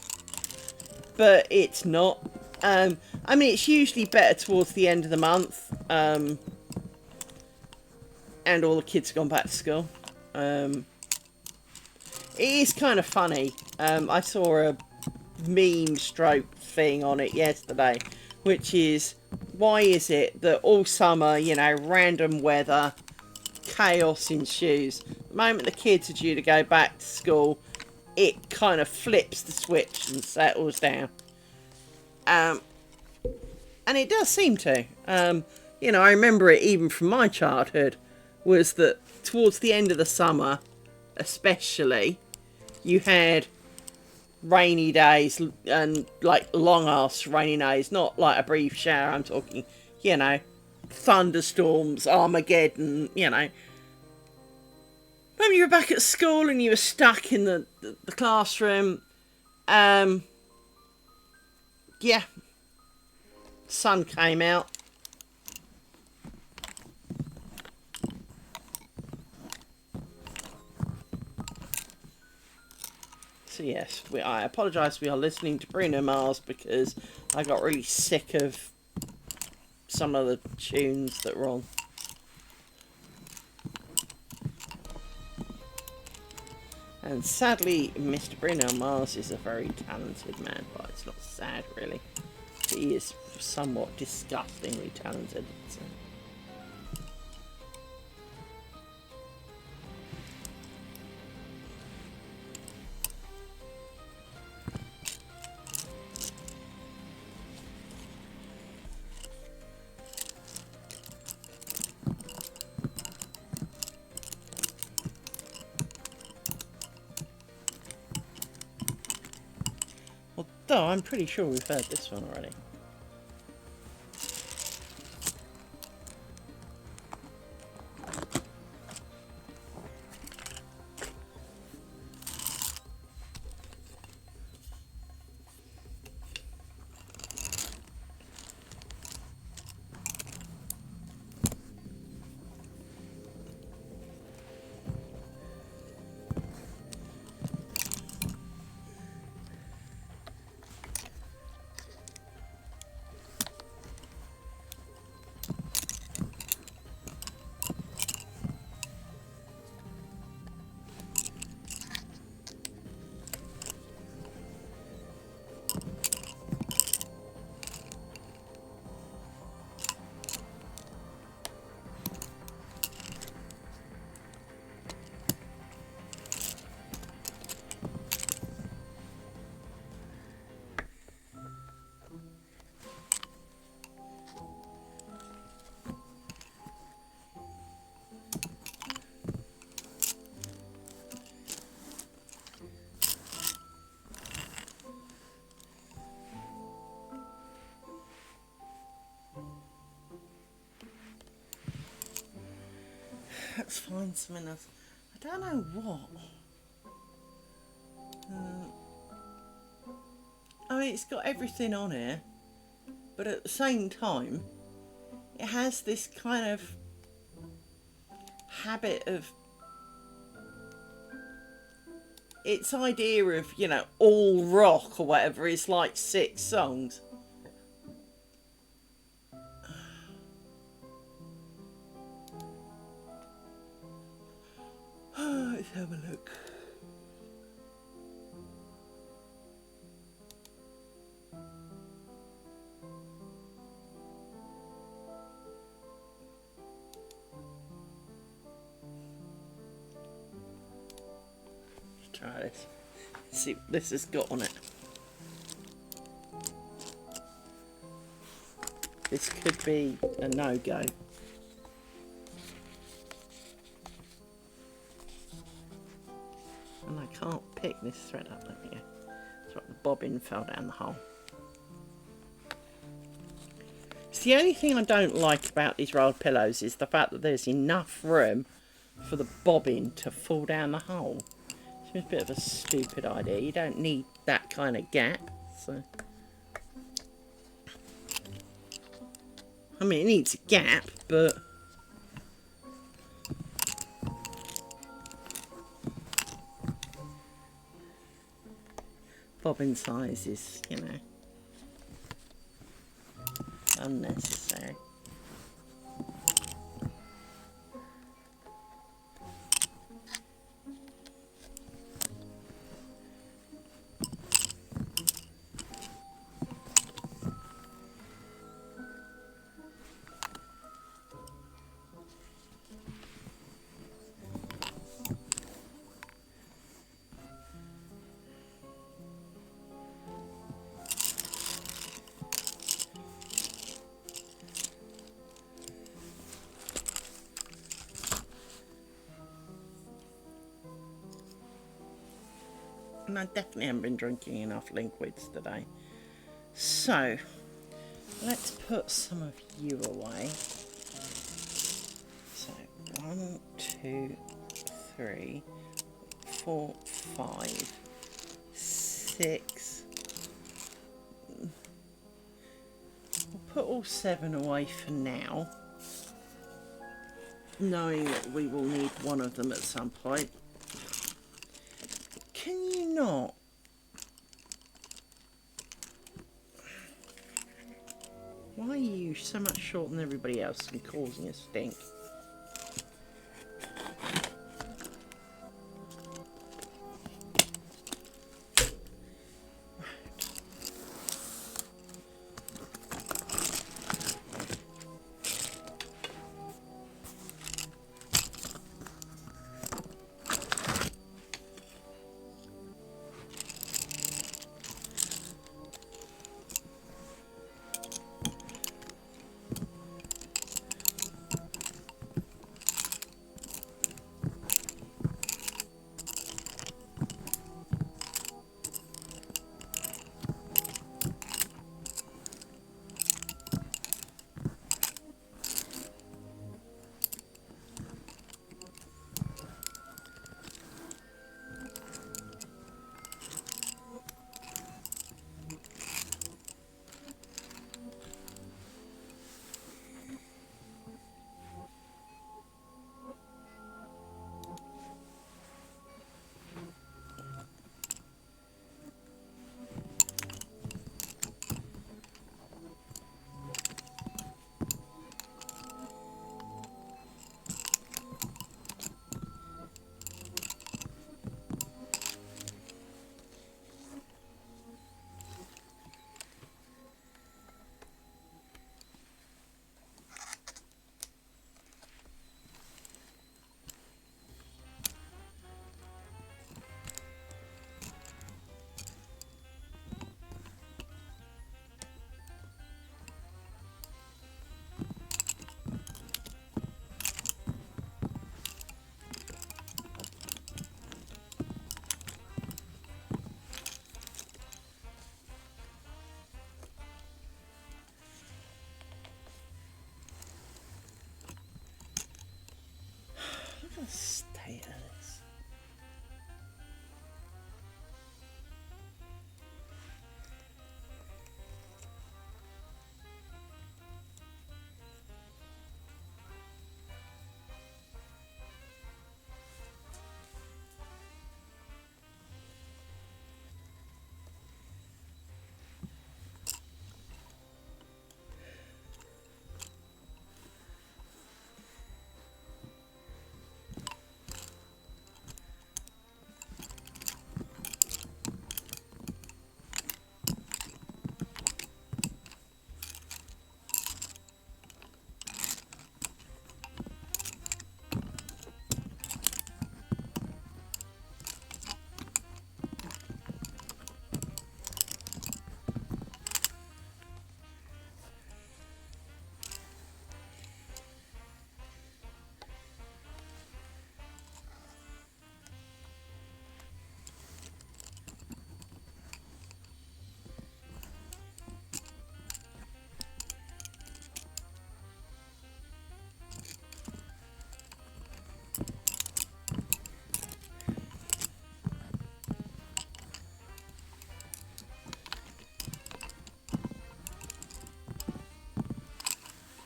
but it's not. I mean, it's usually better towards the end of the month, and all the kids have gone back to school. It is kind of funny. I saw a meme stroke thing on it yesterday, which is, why is it that all summer, you know, random weather, chaos ensues. The moment the kids are due to go back to school, it kind of flips the switch and settles down. And it does seem to. You know, I remember it even from my childhood, was that towards the end of the summer, especially, you had rainy days and like long ass rainy days, not like a brief shower. I'm talking, you know, thunderstorms, Armageddon, you know. When you were back at school and you were stuck in the classroom, yeah, sun came out. So yes, I apologise, we are listening to Bruno Mars because I got really sick of some of the tunes that were on. And sadly, Mr. Bruno Mars is a very talented man. Well, it's not sad, really. He is somewhat disgustingly talented. So. Although I'm pretty sure we've heard this one already. Let's find something else. I don't know what. I mean, it's got everything on here, but at the same time, it has this kind of habit of its idea of, you know, all rock or whatever is like 6 songs. Let's have a look. Let's try this. See what this has got on it. This could be a no-go. And I can't pick this thread up. There we go. That's right, the bobbin fell down the hole. It's the only thing I don't like about these rolled pillows is the fact that there's enough room for the bobbin to fall down the hole. It's a bit of a stupid idea. You don't need that kind of gap. So, I mean, it needs a gap, but bobbin size is, you know, unnecessary. And I definitely haven't been drinking enough liquids today. So, let's put some of you away. So, 1, 2, 3, 4, 5, 6. We'll put all 7 away for now, knowing that we will need one of them at some point. Can you not? Why are you so much shorter than everybody else and causing a stink?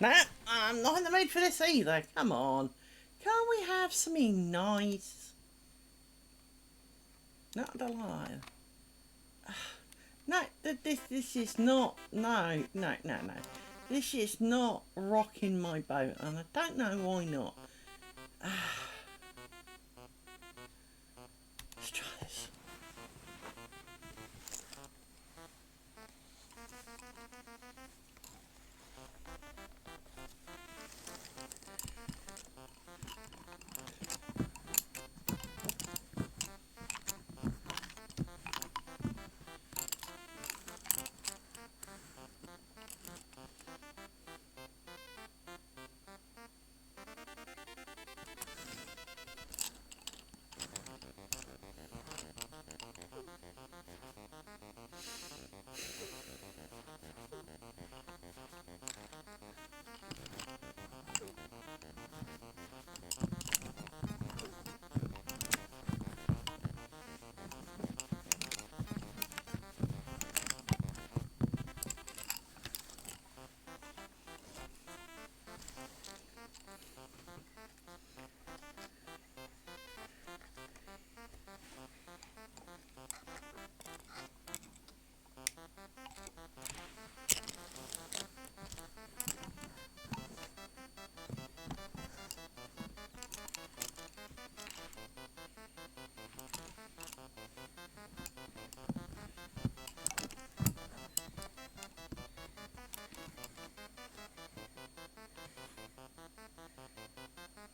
Nah, I'm not in the mood for this either. Come on. Can't we have something nice? Not the lie. No, this is not. No. This is not rocking my boat, and I don't know why not. Let's try this.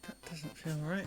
That doesn't feel right.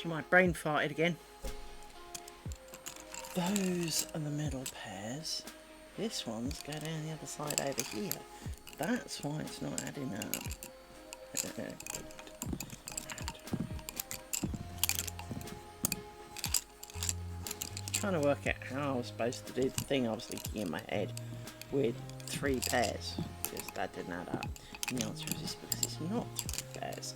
So my brain farted again. Those are the middle pairs. This one's go down the other side over here. That's why it's not adding up. trying to work out how I was supposed to do the thing I was thinking in my head with 3 pairs, because that didn't add up. And the answer is because it's not 3 pairs.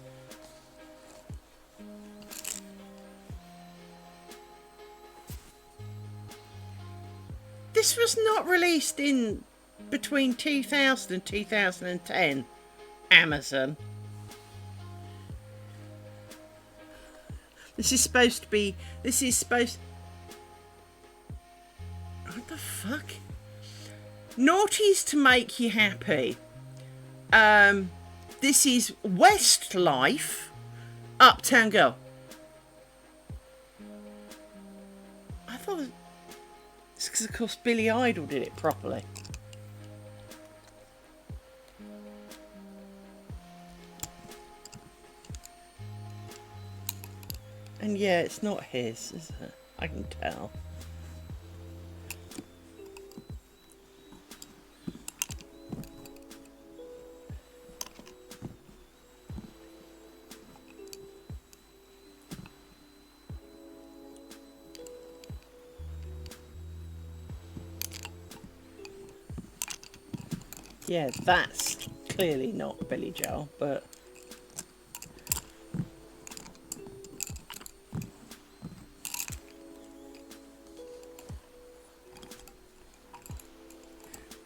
This was not released in between 2000 and 2010, Amazon. This is supposed... What the fuck? Naughties to make you happy. This is Westlife, Uptown Girl. I thought it's because, of course, Billy Idol did it properly. And yeah, it's not his, is it? I can tell. Yeah, that's clearly not Billy Joel, but...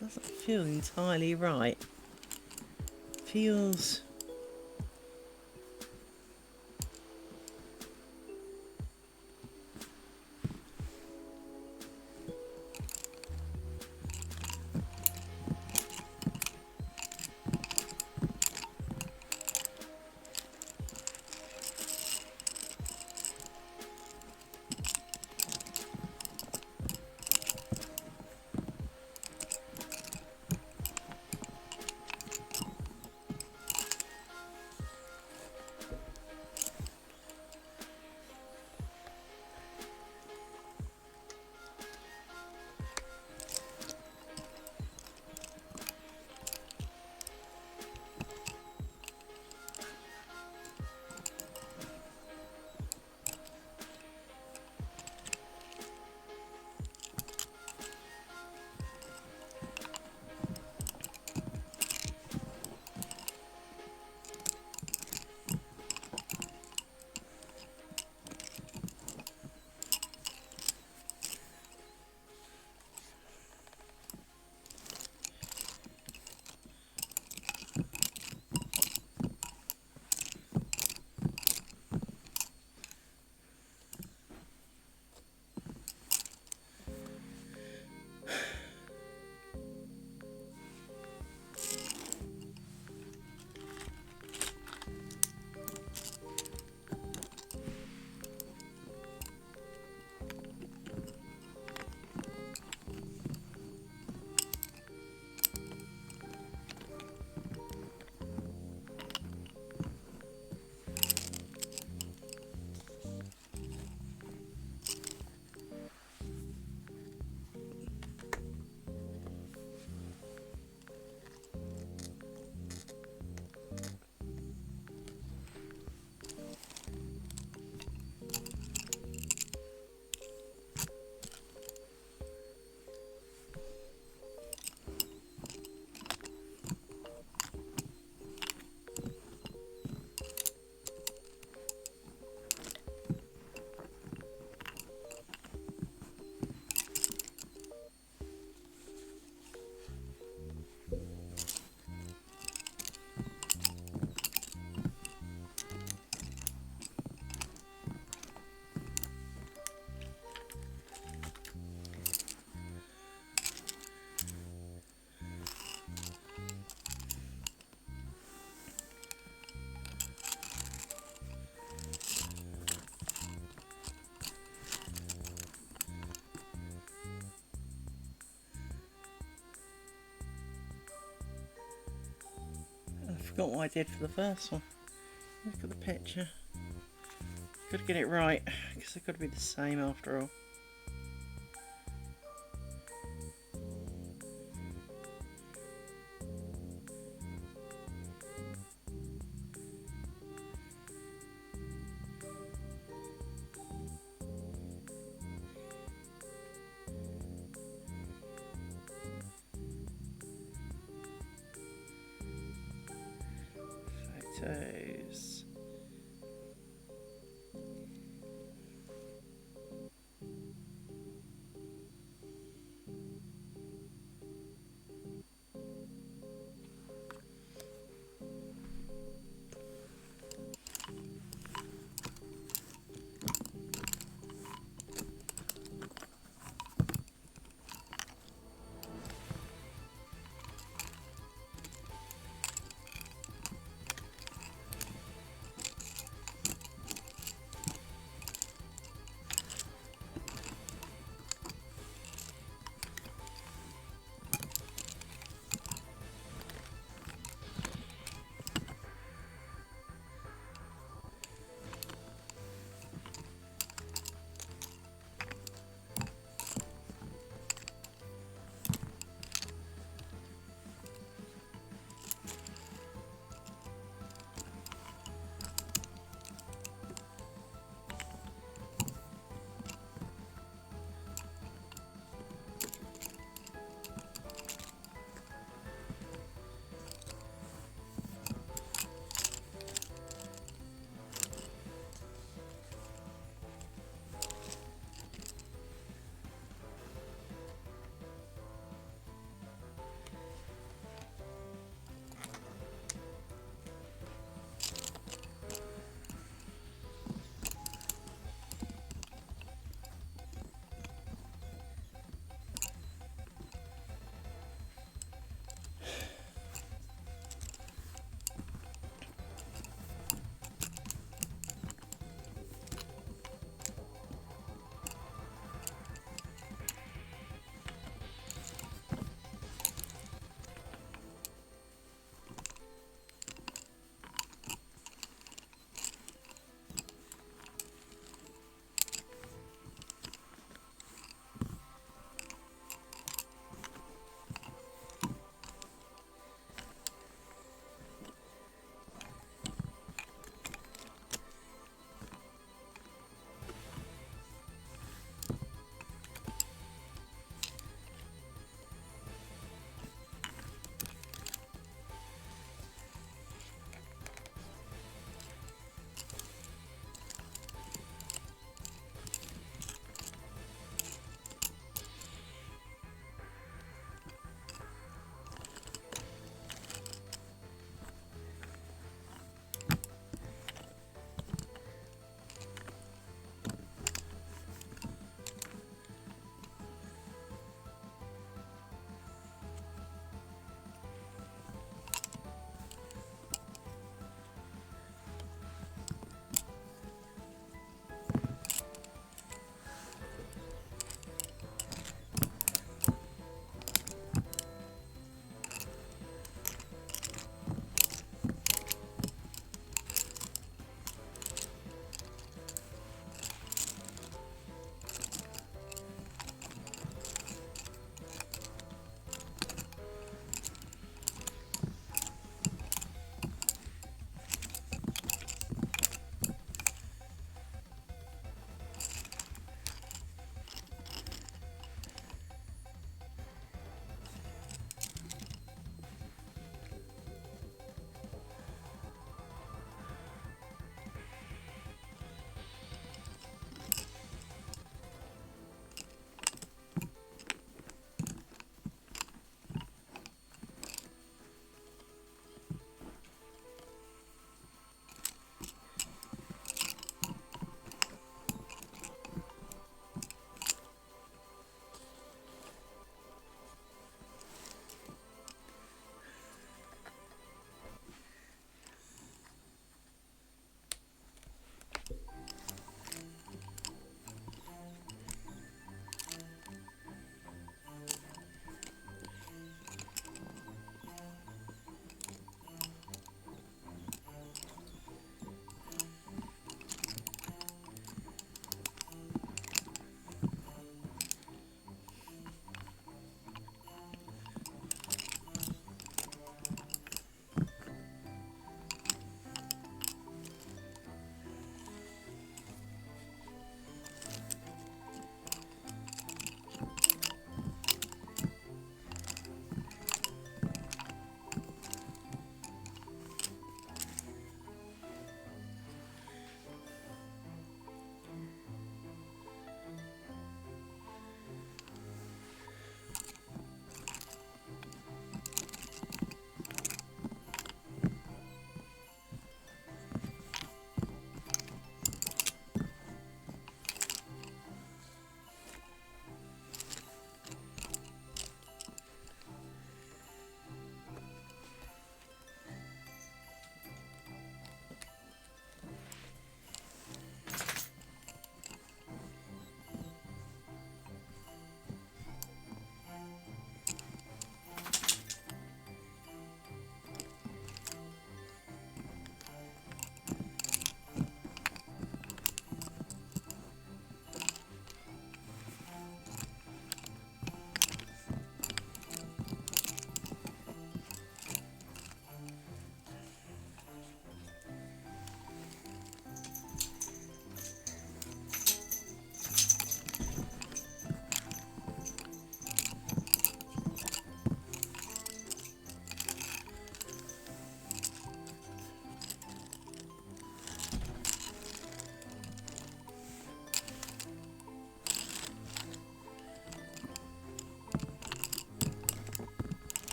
doesn't feel entirely right. Feels... I forgot what I did for the first one. Look at the picture. Got to get it right, because they've got to be the same after all. potatoes.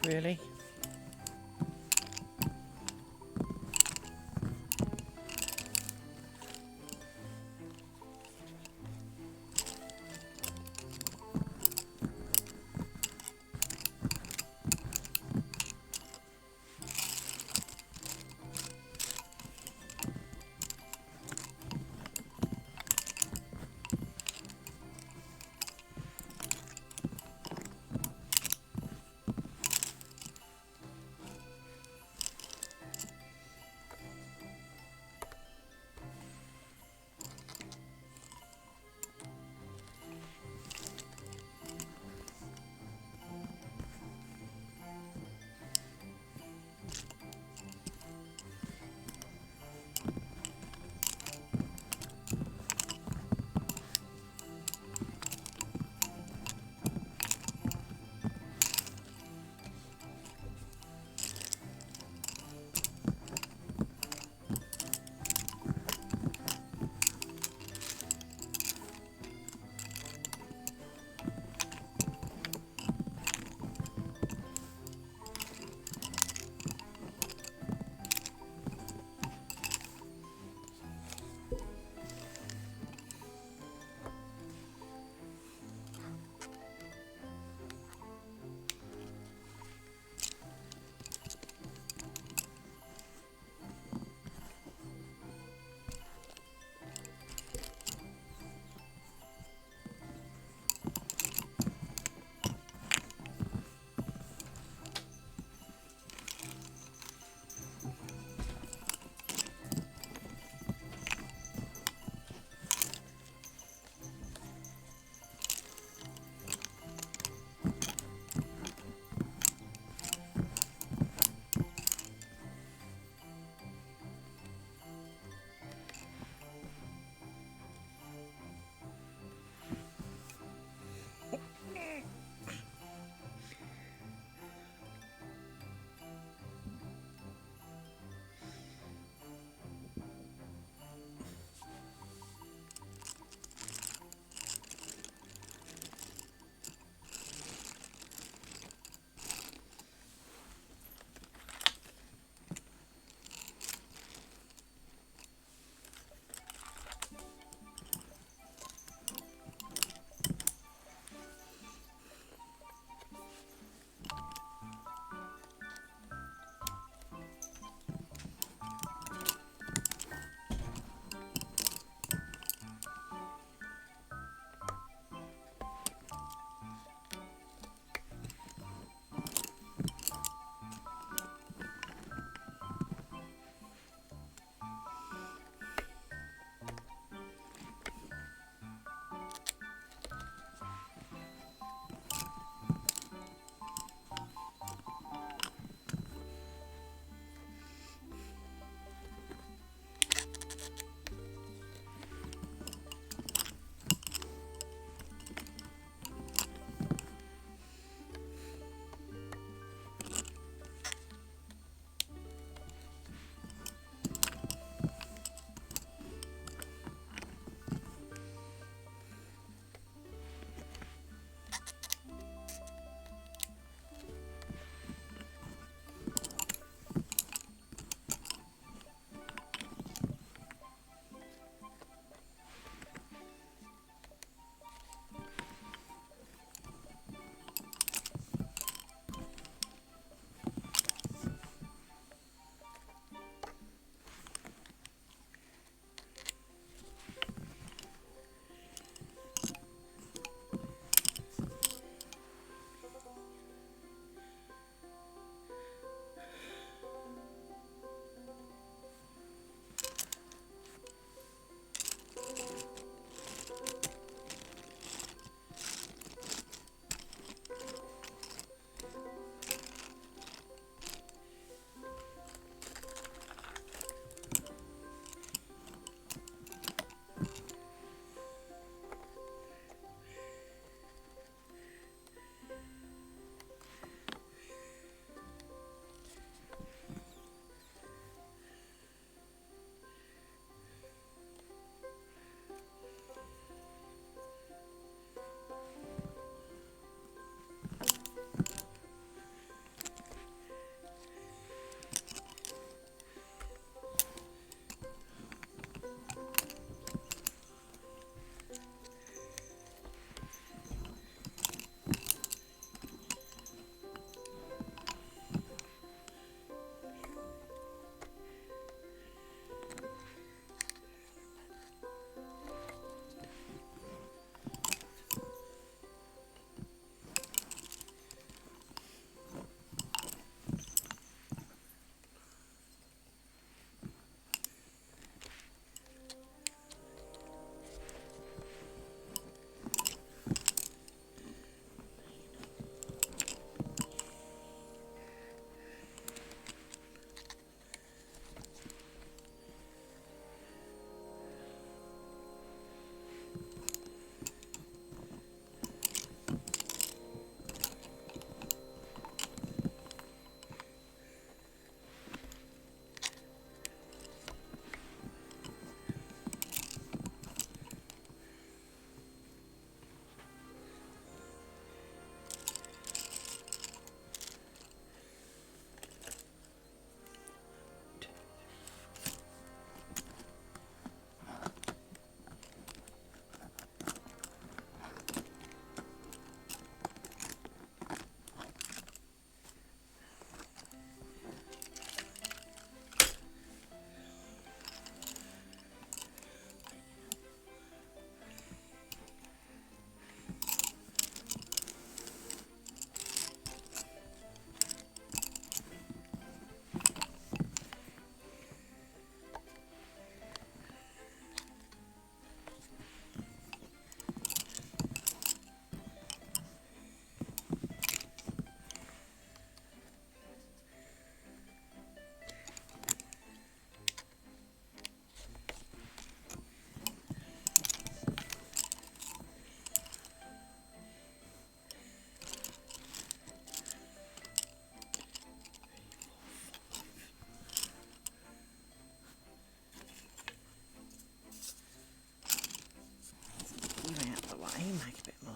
really.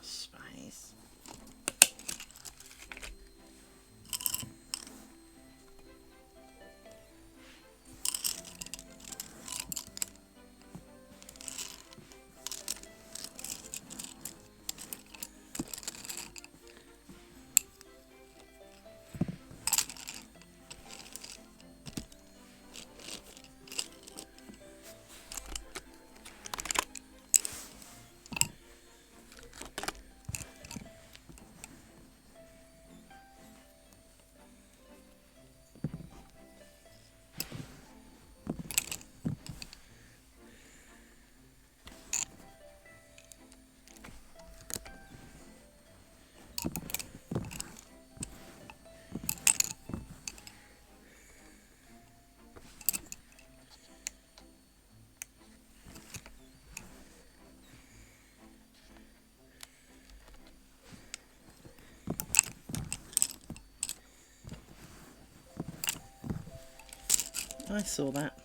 space. I saw that.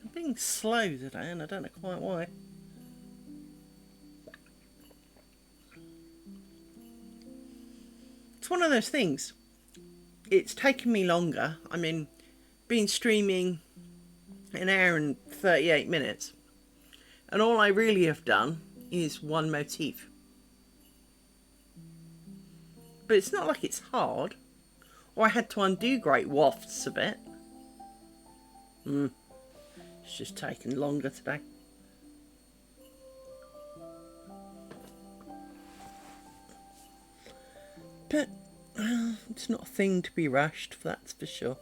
I'm being slow today and I don't know quite why. It's one of those things. It's taken me longer. I mean, been streaming an hour and 38 minutes. And all I really have done is one motif. But it's not like it's hard. Or I had to undo great wafts of it. It's just taken longer today. But it's not a thing to be rushed, that's for sure.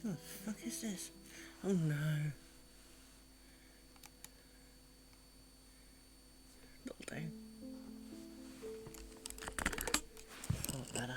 What the fuck is this? Oh no. Little down. Oh, better.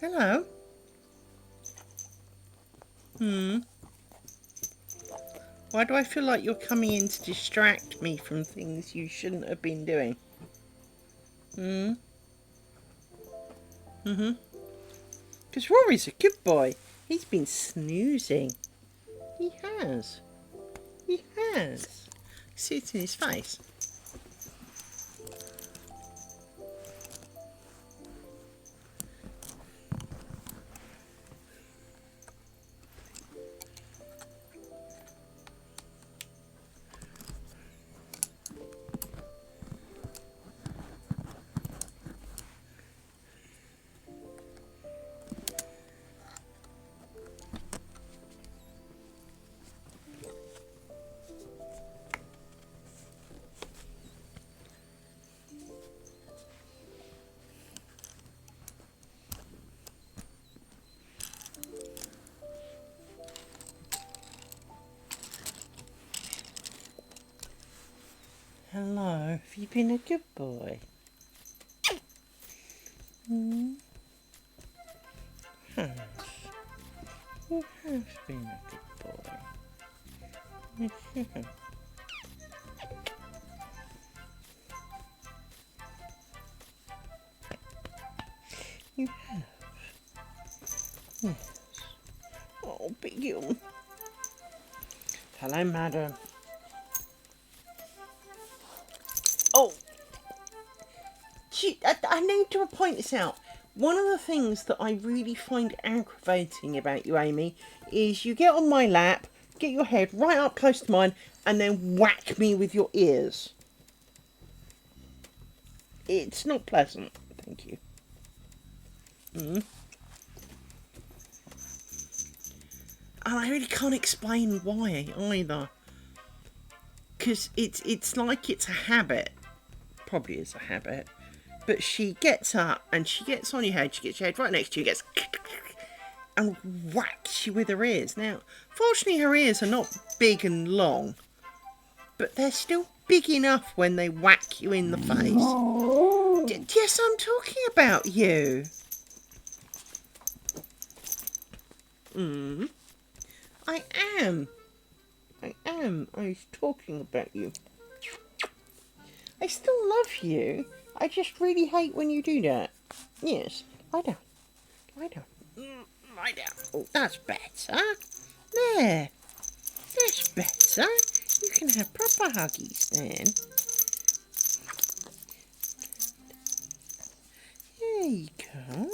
Hello. Why do I feel like you're coming in to distract me from things you shouldn't have been doing? Because Rory's a good boy. He's been snoozing. He has. He has. See it in his face. Hello, have you been a good boy? You have been a good boy. Yes, you have. You have. Yes. Oh, Biggie. Hello, madam. Oh, I need to point this out. One of the things that I really find aggravating about you, Amy, is you get on my lap, get your head right up close to mine, and then whack me with your ears. It's not pleasant. Thank you. And I really can't explain why either. Because it's like it's a habit. Probably is a habit. But she gets up and she gets on your head, she gets your head right next to you, gets and whacks you with her ears. Now, fortunately her ears are not big and long, but they're still big enough when they whack you in the face. Yes, I'm talking about you. I am. I was talking about you. I still love you. I just really hate when you do that. Yes. Lie down. Lie down. Lie down. Oh, that's better. There. That's better. You can have proper huggies then. There you go.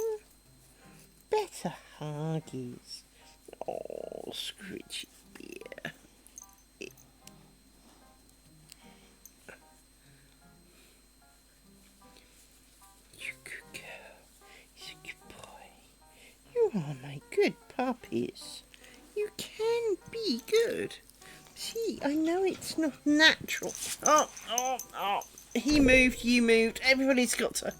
Better huggies. Oh, Scritchy bear. You good girl. He's a good boy. You are my good puppies. You can be good. See, I know it's not natural. Oh. He moved, you moved. Everybody's got to...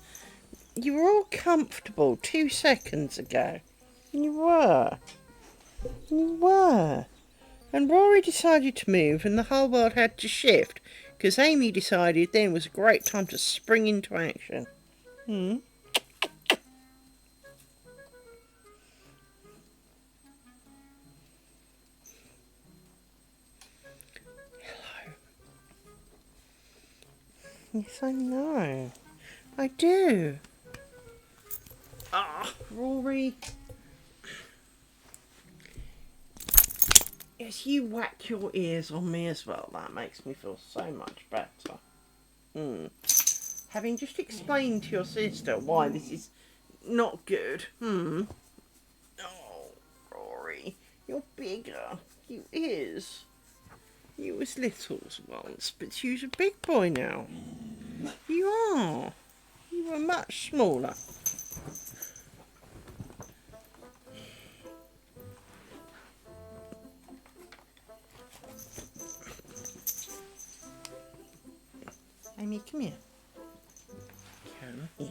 You were all comfortable 2 seconds ago. You were. You were. And Rory decided to move and the whole world had to shift because Amy decided then was a great time to spring into action. Hello. Yes, I know. I do. Rory. Yes, you whack your ears on me as well. That makes me feel so much better. Having just explained to your sister why this is not good. Oh, Rory, you're bigger. You is. You was little once, but you's a big boy now. You are. You were much smaller. Amy, come here. Come here.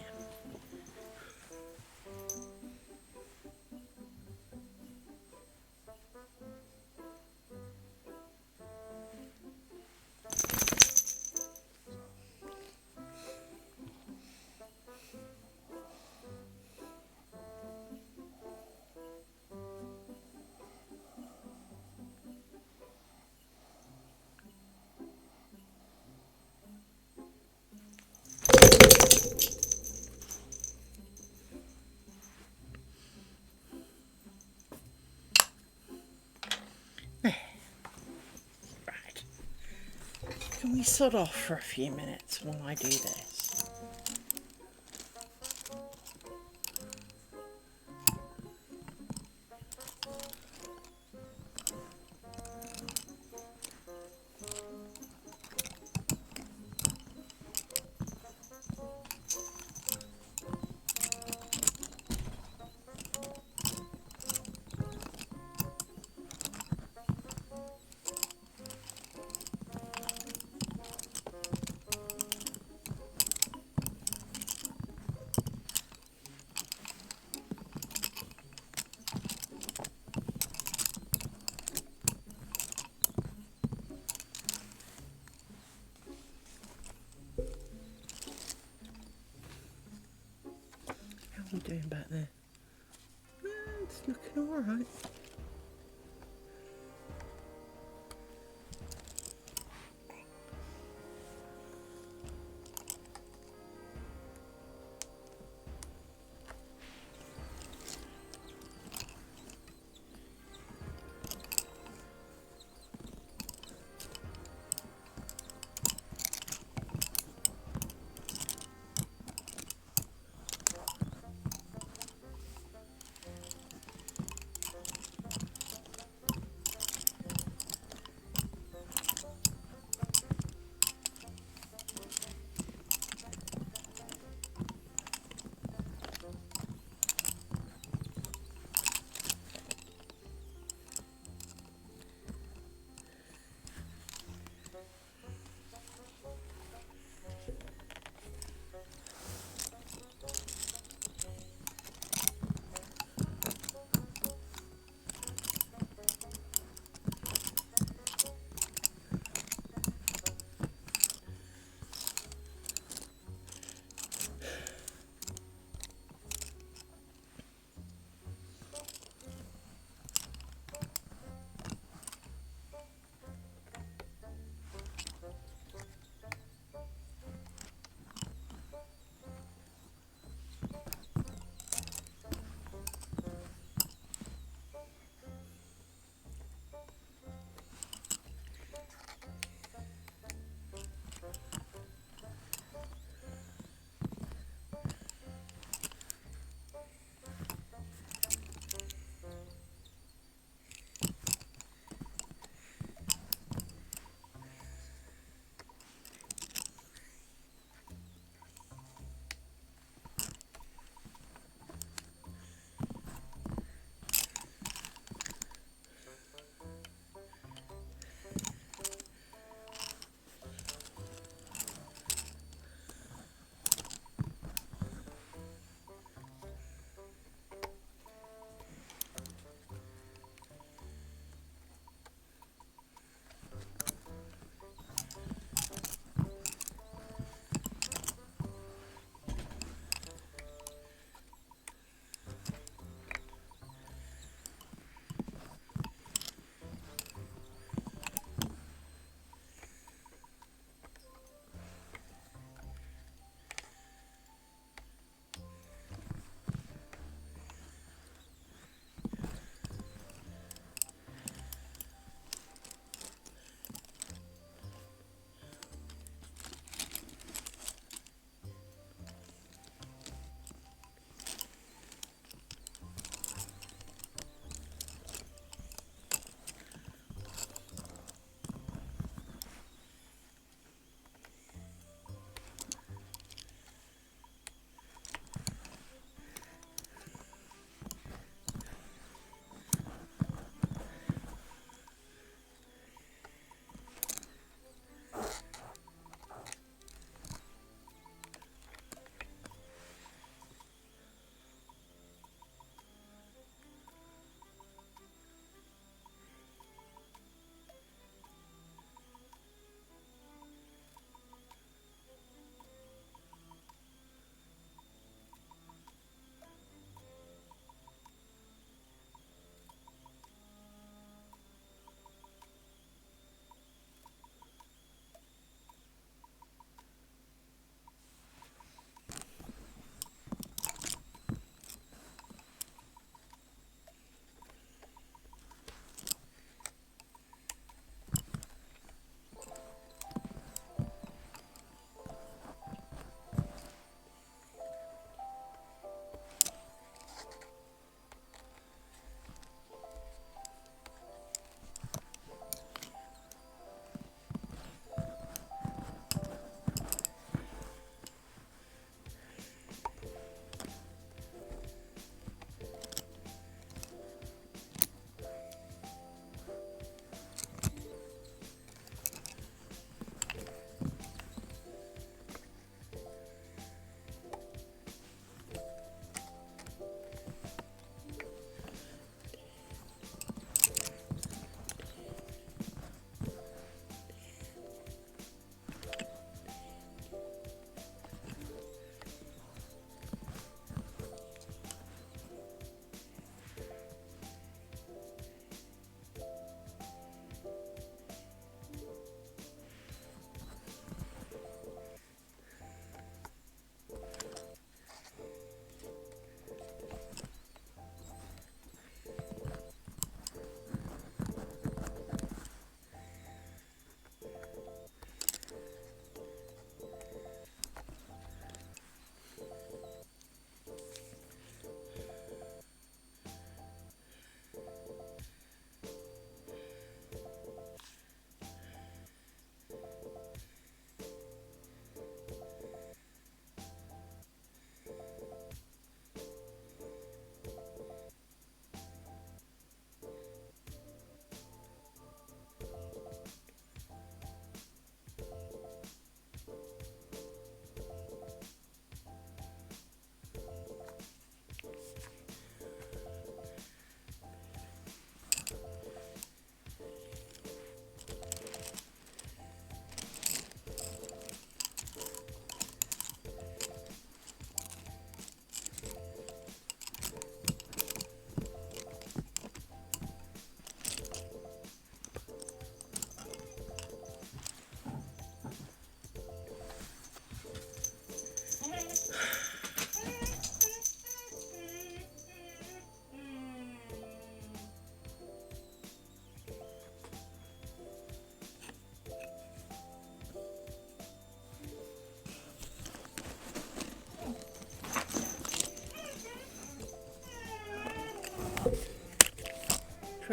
sod off for a few minutes while I do this. How's he doing back there? It's looking alright.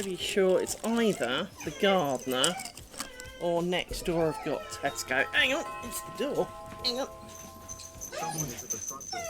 pretty sure it's either the gardener or next door I've got Tesco. Hang on, it's the door. Hang on. Someone is at the front door.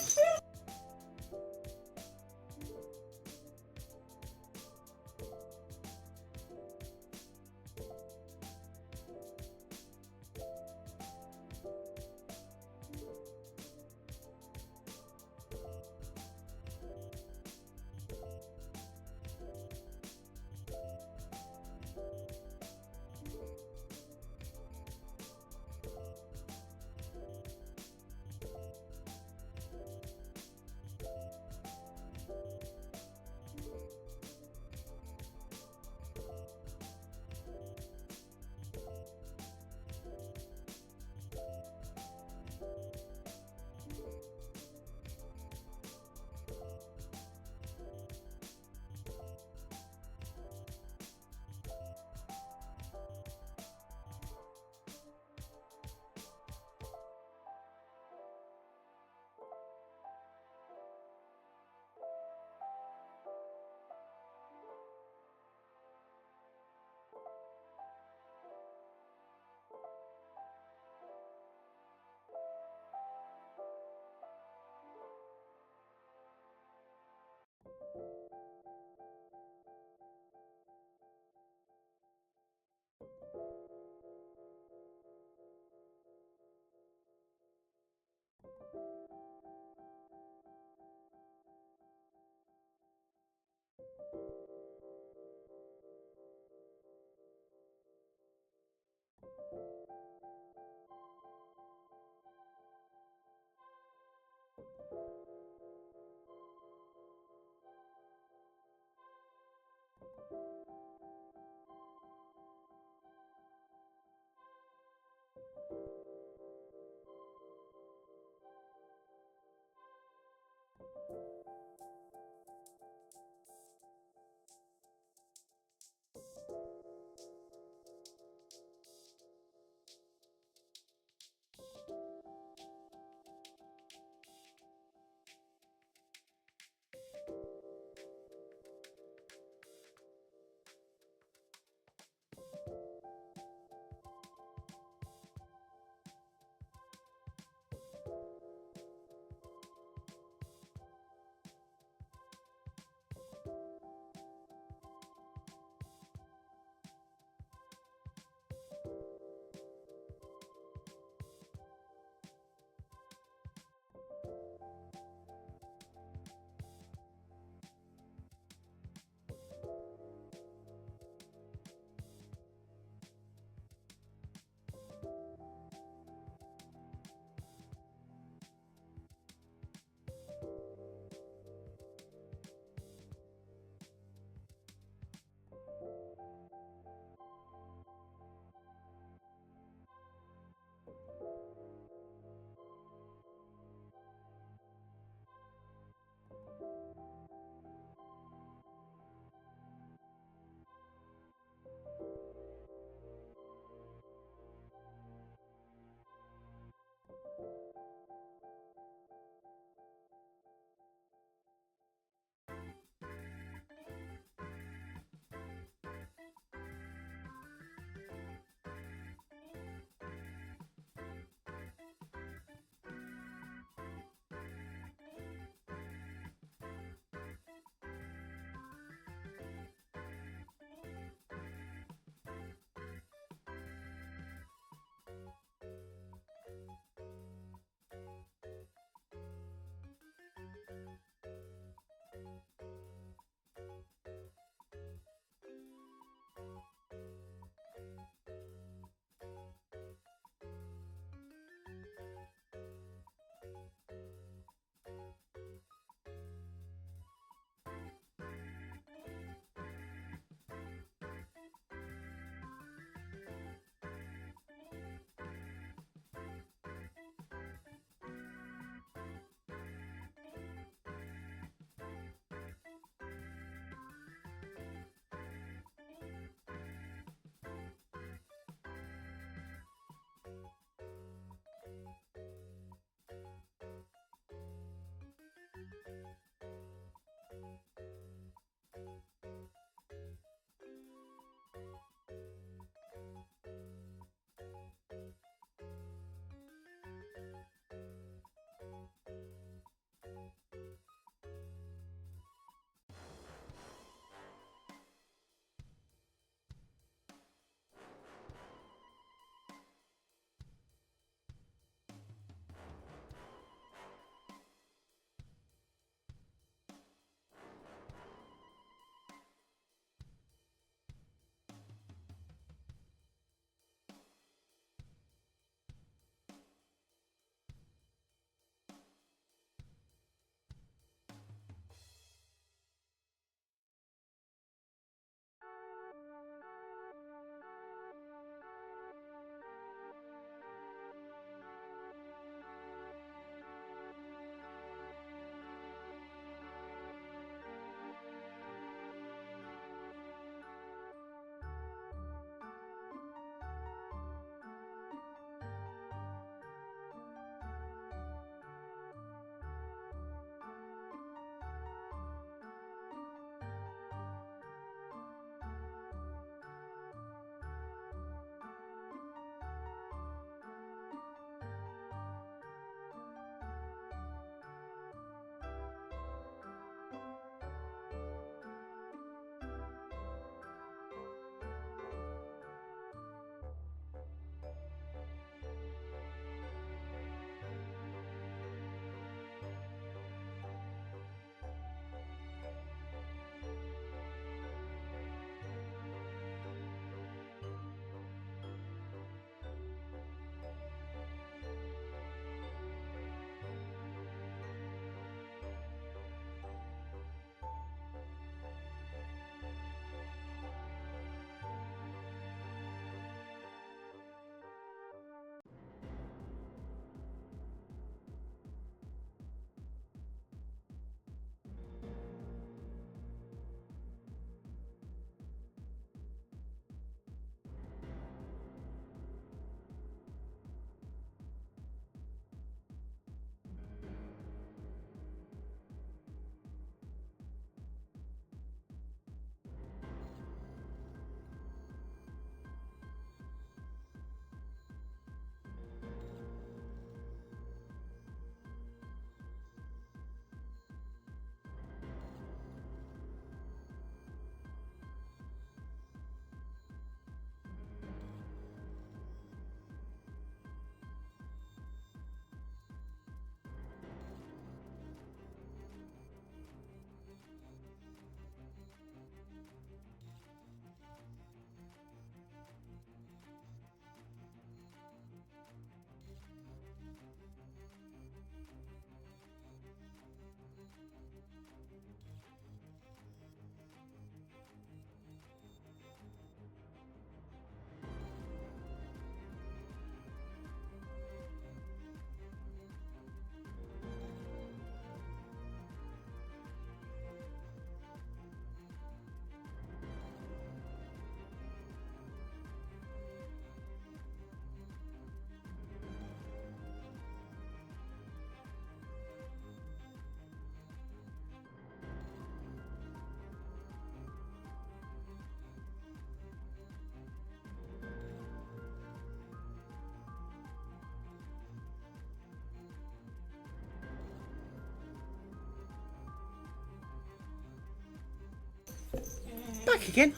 Back again.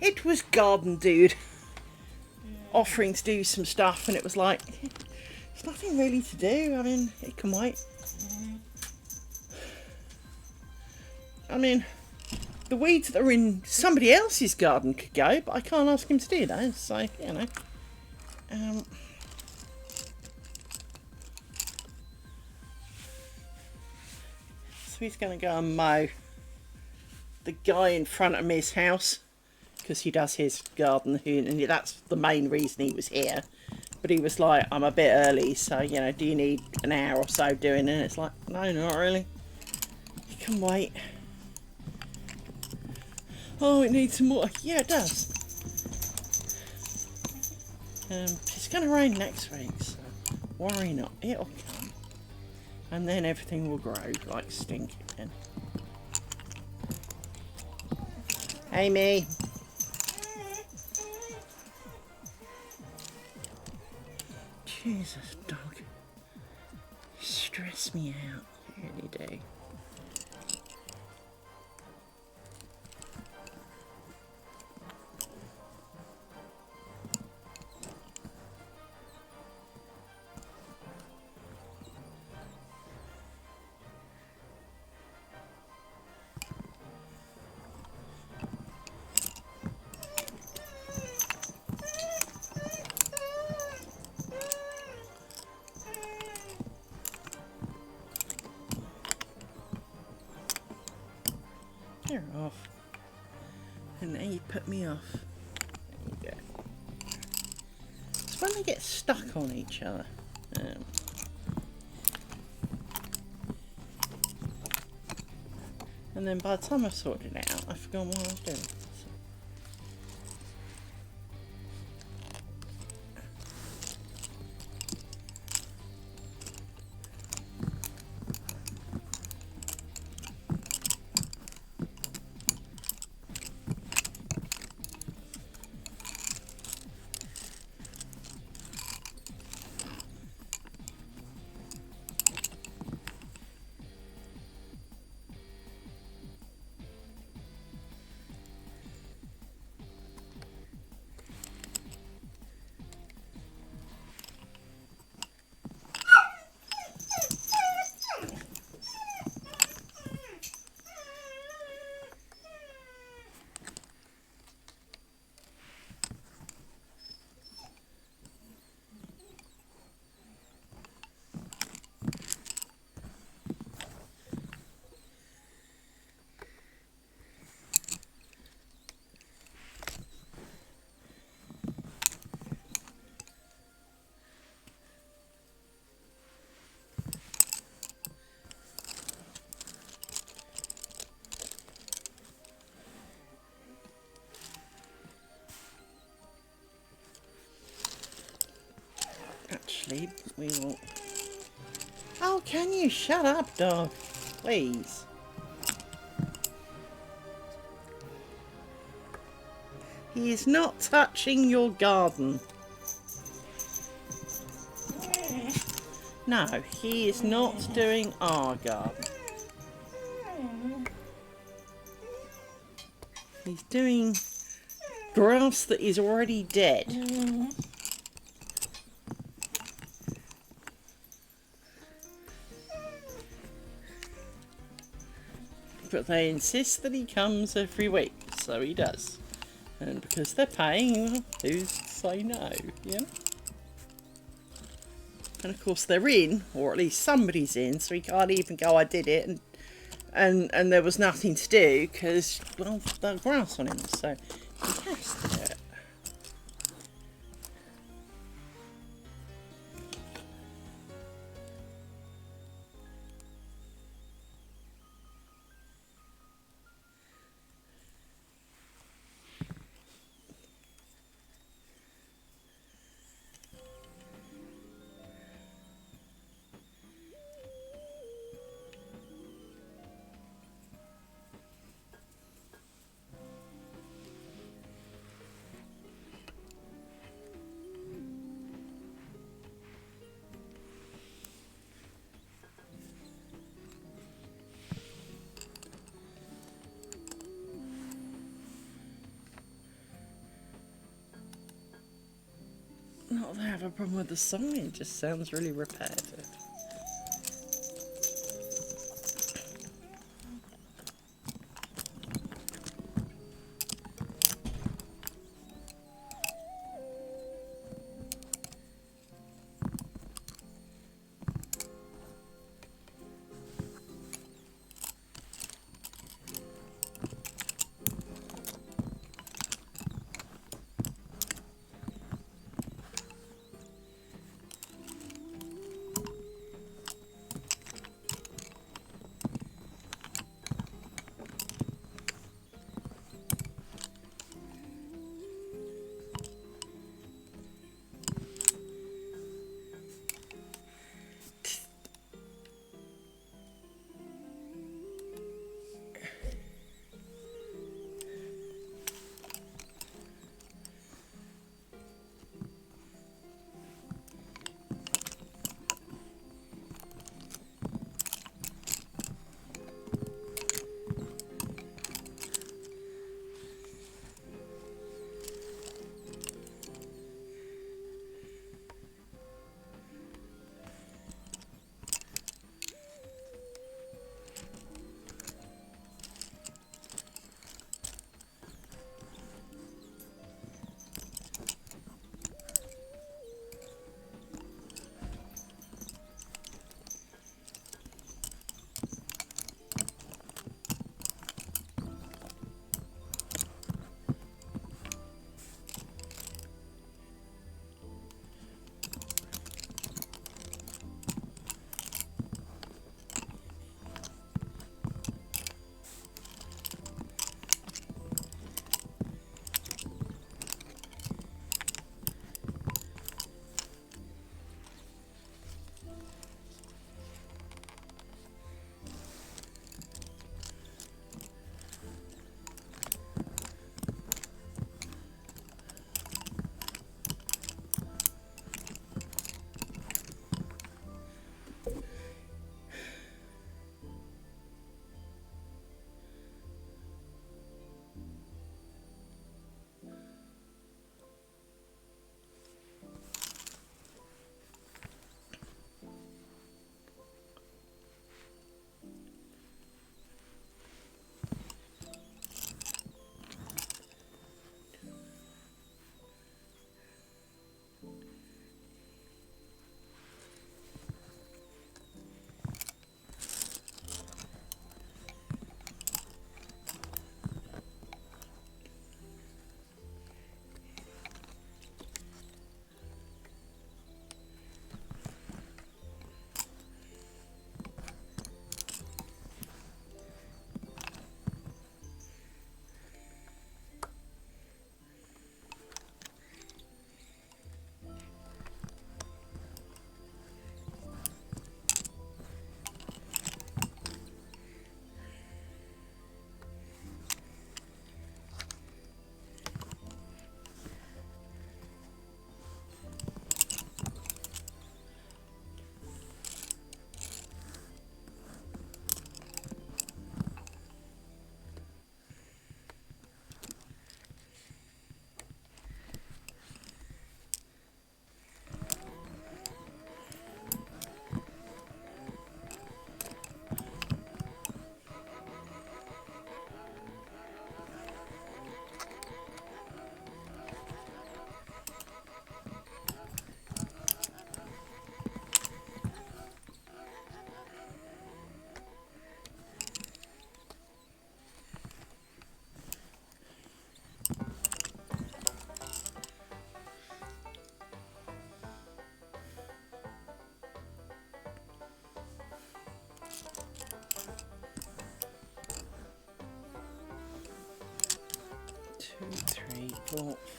It was Garden Dude offering to do some stuff, and it was like, there's nothing really to do. I mean, it can wait. I mean, the weeds that are in somebody else's garden could go, but I can't ask him to do that, so, you know. So he's going to go and mow the guy in front of me's house, because he does his garden, and that's the main reason he was here. But he was like, I'm a bit early, so, you know, do you need an hour or so doing it? And it's like, no, not really. You can wait. Oh, it needs some water. Yeah, it does. It's going to rain next week, so worry not. It'll come. And then everything will grow like stinking then. Amy. Jesus, dog. You stress me out. You really do. You're off. And now you put me off. There you go. It's when they get stuck on each other. And then by the time I sorted it out, I forgot what I was doing. Actually, we will... Oh, can you shut up, dog? Please. He is not touching your garden. No, he is not doing our garden. He's doing grass that is already dead. But they insist that he comes every week, so he does. And because they're paying, who's to say no, you know? And of course they're in, or at least somebody's in, so he can't even go, I did it, and there was nothing to do because, well, the grass on him, so he has to do it. Not that I have a problem with the song, it just sounds really repetitive.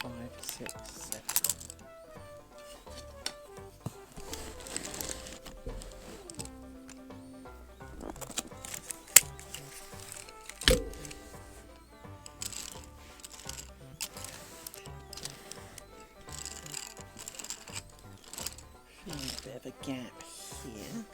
5, 6, 7. Feeling a bit of a gap here.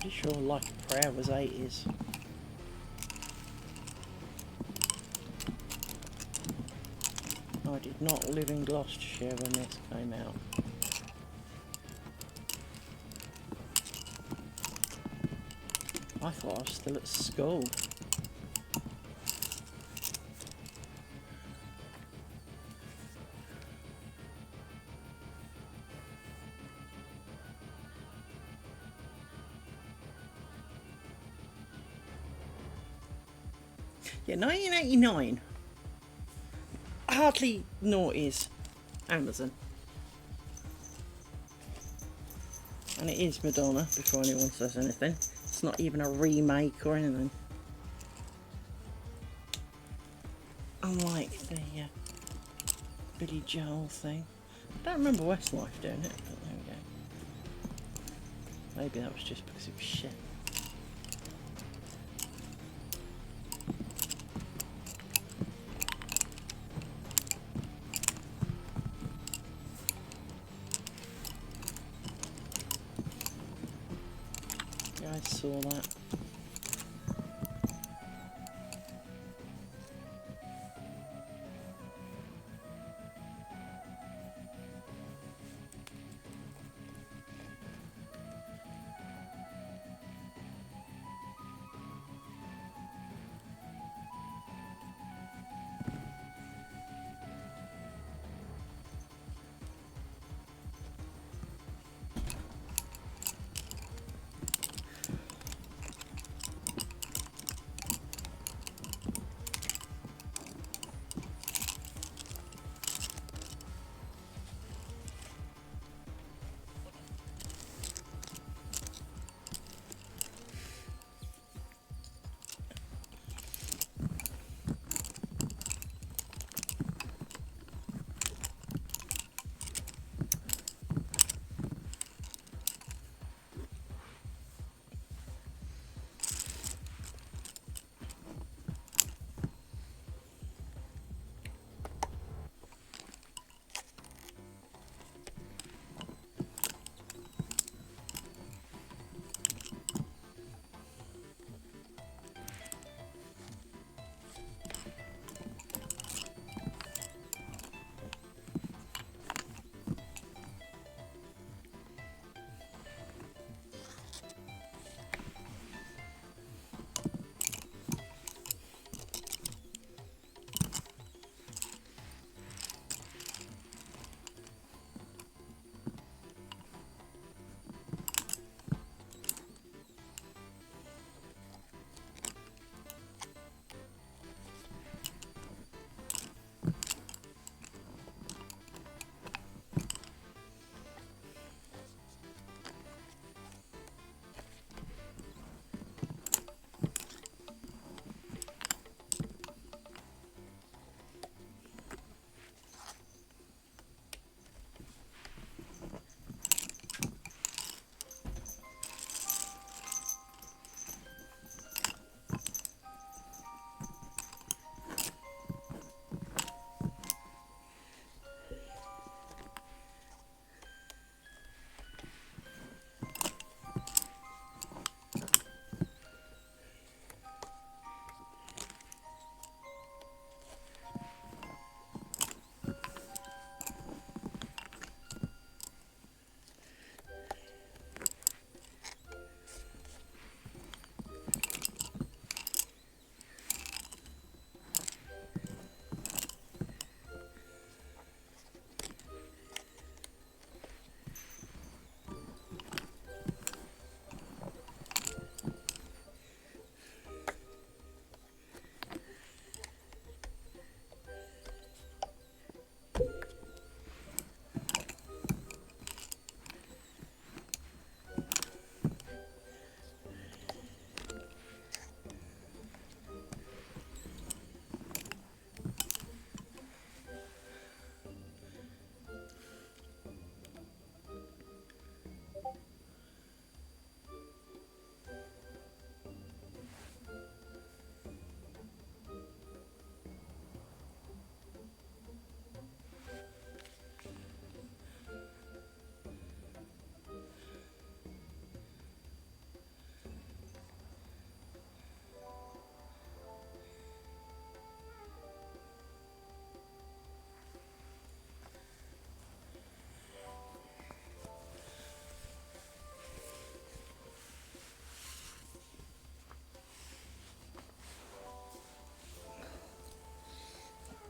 Pretty sure Like a Prayer was 80s. I did not live in Gloucestershire when this came out. I thought I was still at school. Yeah, 1989. Hardly noughties. Amazon. And it is Madonna, before anyone says anything. It's not even a remake or anything. Unlike the Billy Joel thing. I don't remember Westlife doing it, but there we go. Maybe that was just because it was shit. Yeah, I saw that.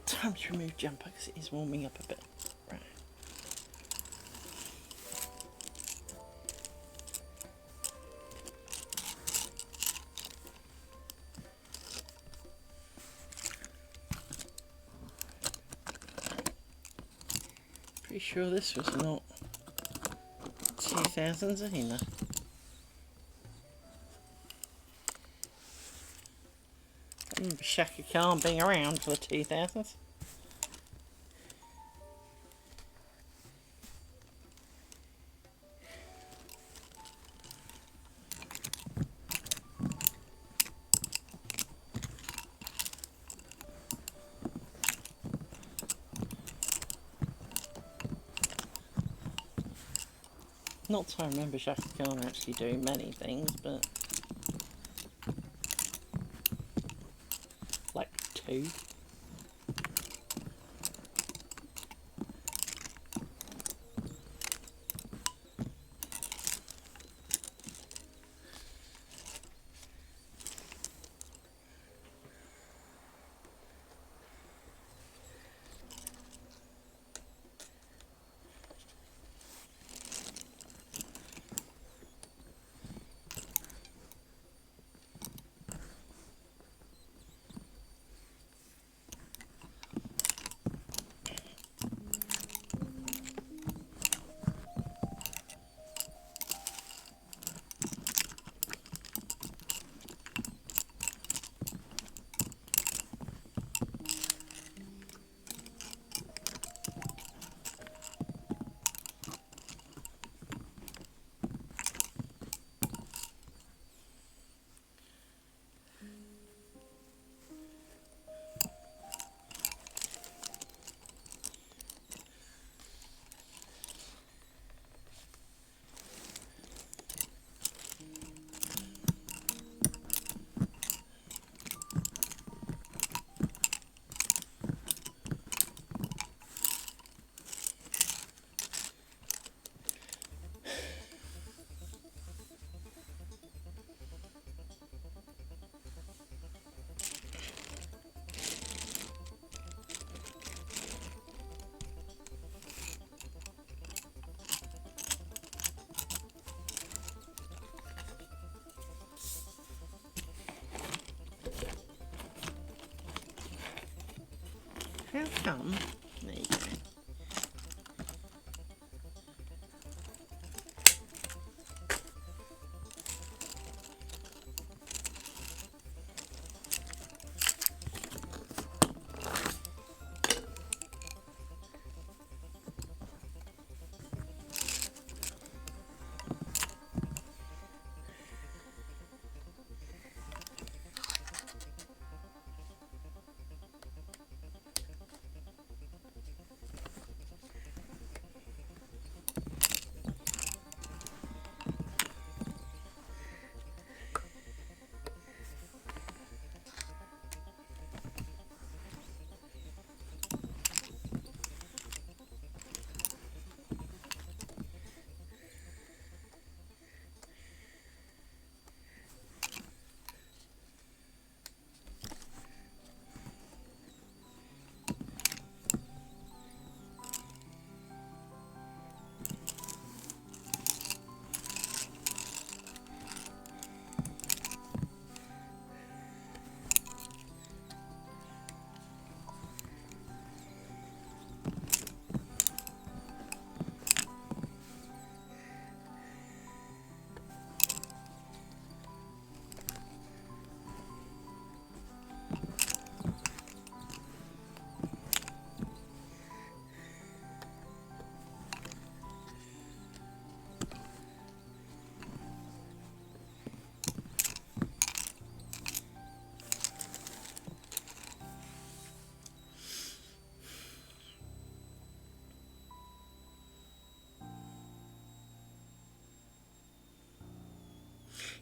Time to remove jumper because it is warming up a bit. Right. Pretty sure this was not 2000s either. I remember Shaka Khan being around for the 2000s. Not that I remember Shaka Khan actually doing many things, but like 2. How come? There you go.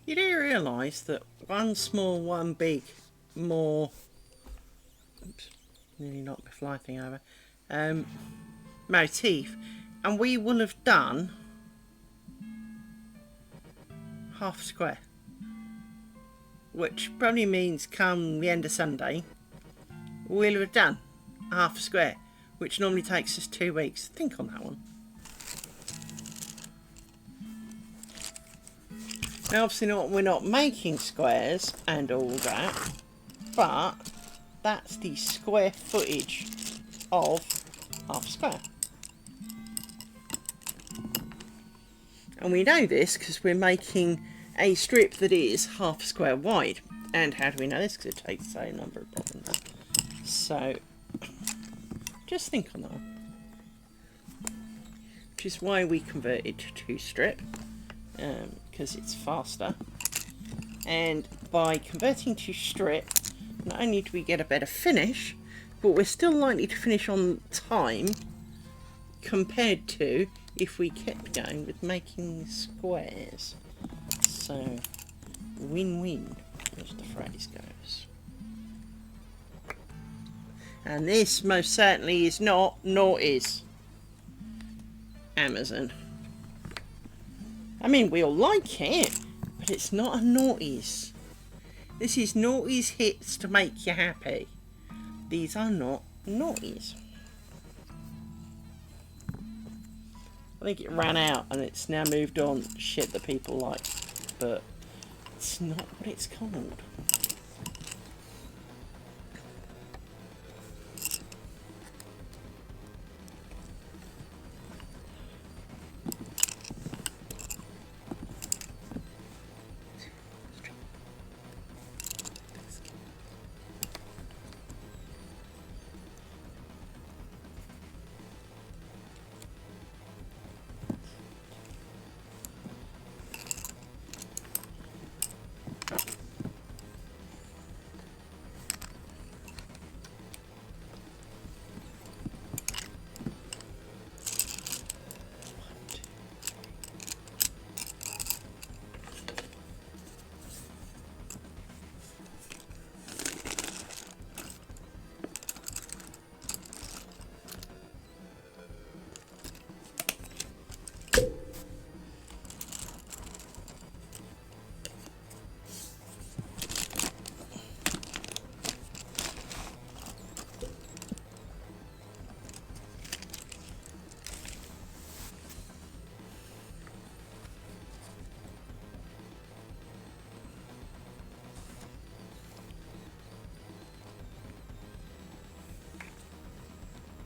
You do realise that one small, one big, more... Oops, nearly knocked my fly thing over. Motif, and we will have done half square. Which probably means come the end of Sunday, we'll have done half a square, which normally takes us 2 weeks. Think on that one. Now obviously we're not making squares and all that, but that's the square footage of half a square. And we know this because we're making a strip that is half a square wide. And how do we know this? Because it takes the same number of bobbins. So, just think on that one. Which is why we converted to strip. Because it's faster. And by converting to strip, not only do we get a better finish, but we're still likely to finish on time compared to if we kept going with making squares. So, win-win, as the phrase goes. And this most certainly is not, nor is Amazon. I mean, we all like it, but it's not a naughties. This is naughties hits to make you happy. These are not naughties. I think it ran out and it's now moved on to shit that people like, but it's not what it's called.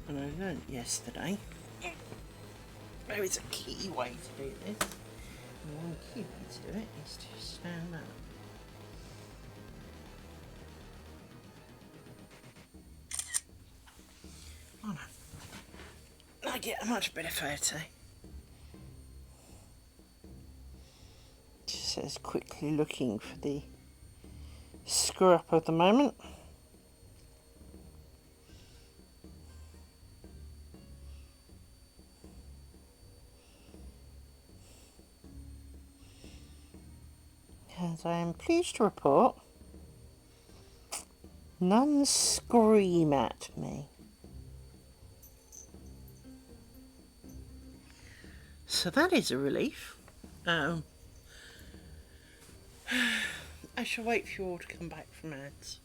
And I learnt yesterday there is a key way to do this. And one key way to do it is to stand up. Oh no. I get a much better photo. Just says quickly looking for the screw up at the moment. As I am pleased to report, none scream at me. So that is a relief. I shall wait for you all to come back from ads.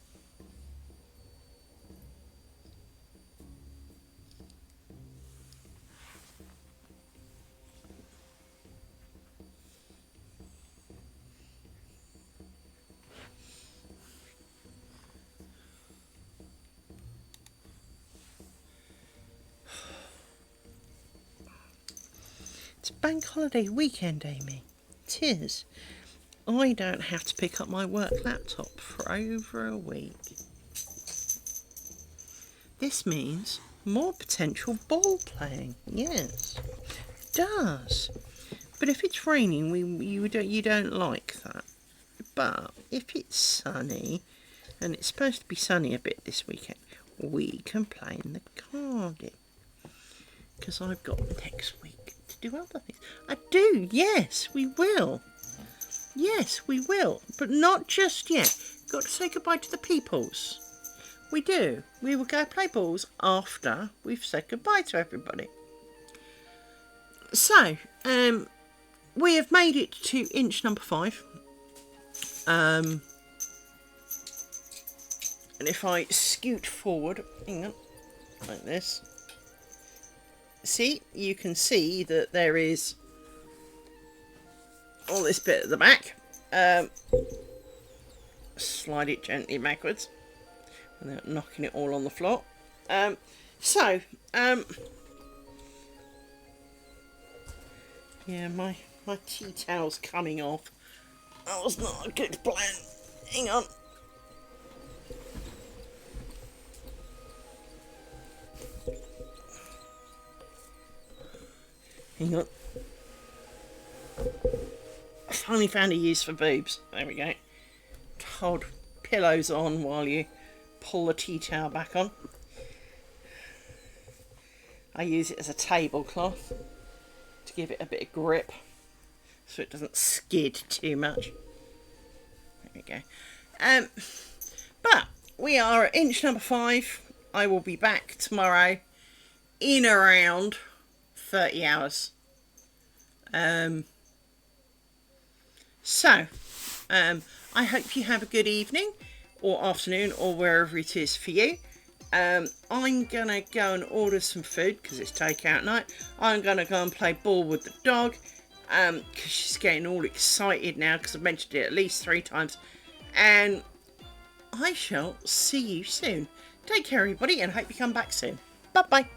It's bank holiday weekend, Amy. It is. I don't have to pick up my work laptop for over a week. This means more potential ball playing. Yes, it does. But if it's raining, you don't like that. But if it's sunny, and it's supposed to be sunny a bit this weekend, we can play in the Cardiff. Because I've got next week to do other things. I do, yes, we will. Yes, we will. But not just yet. Got to say goodbye to the peoples. We do. We will go play balls after we've said goodbye to everybody. So, we have made it to inch number 5. And if I scoot forward, hang on. like this. See, you can see that there is all this bit at the back. Slide it gently backwards without knocking it all on the floor. Yeah, my tea towel's coming off. That was not a good plan. Hang on. Hang on. I finally found a use for boobs. There we go. Hold pillows on while you pull the tea towel back on. I use it as a tablecloth to give it a bit of grip so it doesn't skid too much. There we go. But we are at inch number 5. I will be back tomorrow in around 30 hours. I hope you have a good evening or afternoon or wherever it is for you. I'm gonna go and order some food because it's takeout night. I'm gonna go and play ball with the dog because she's getting all excited now because I've mentioned it at least 3 times. And I shall see you soon. Take care, everybody, and hope you come back soon. Bye bye.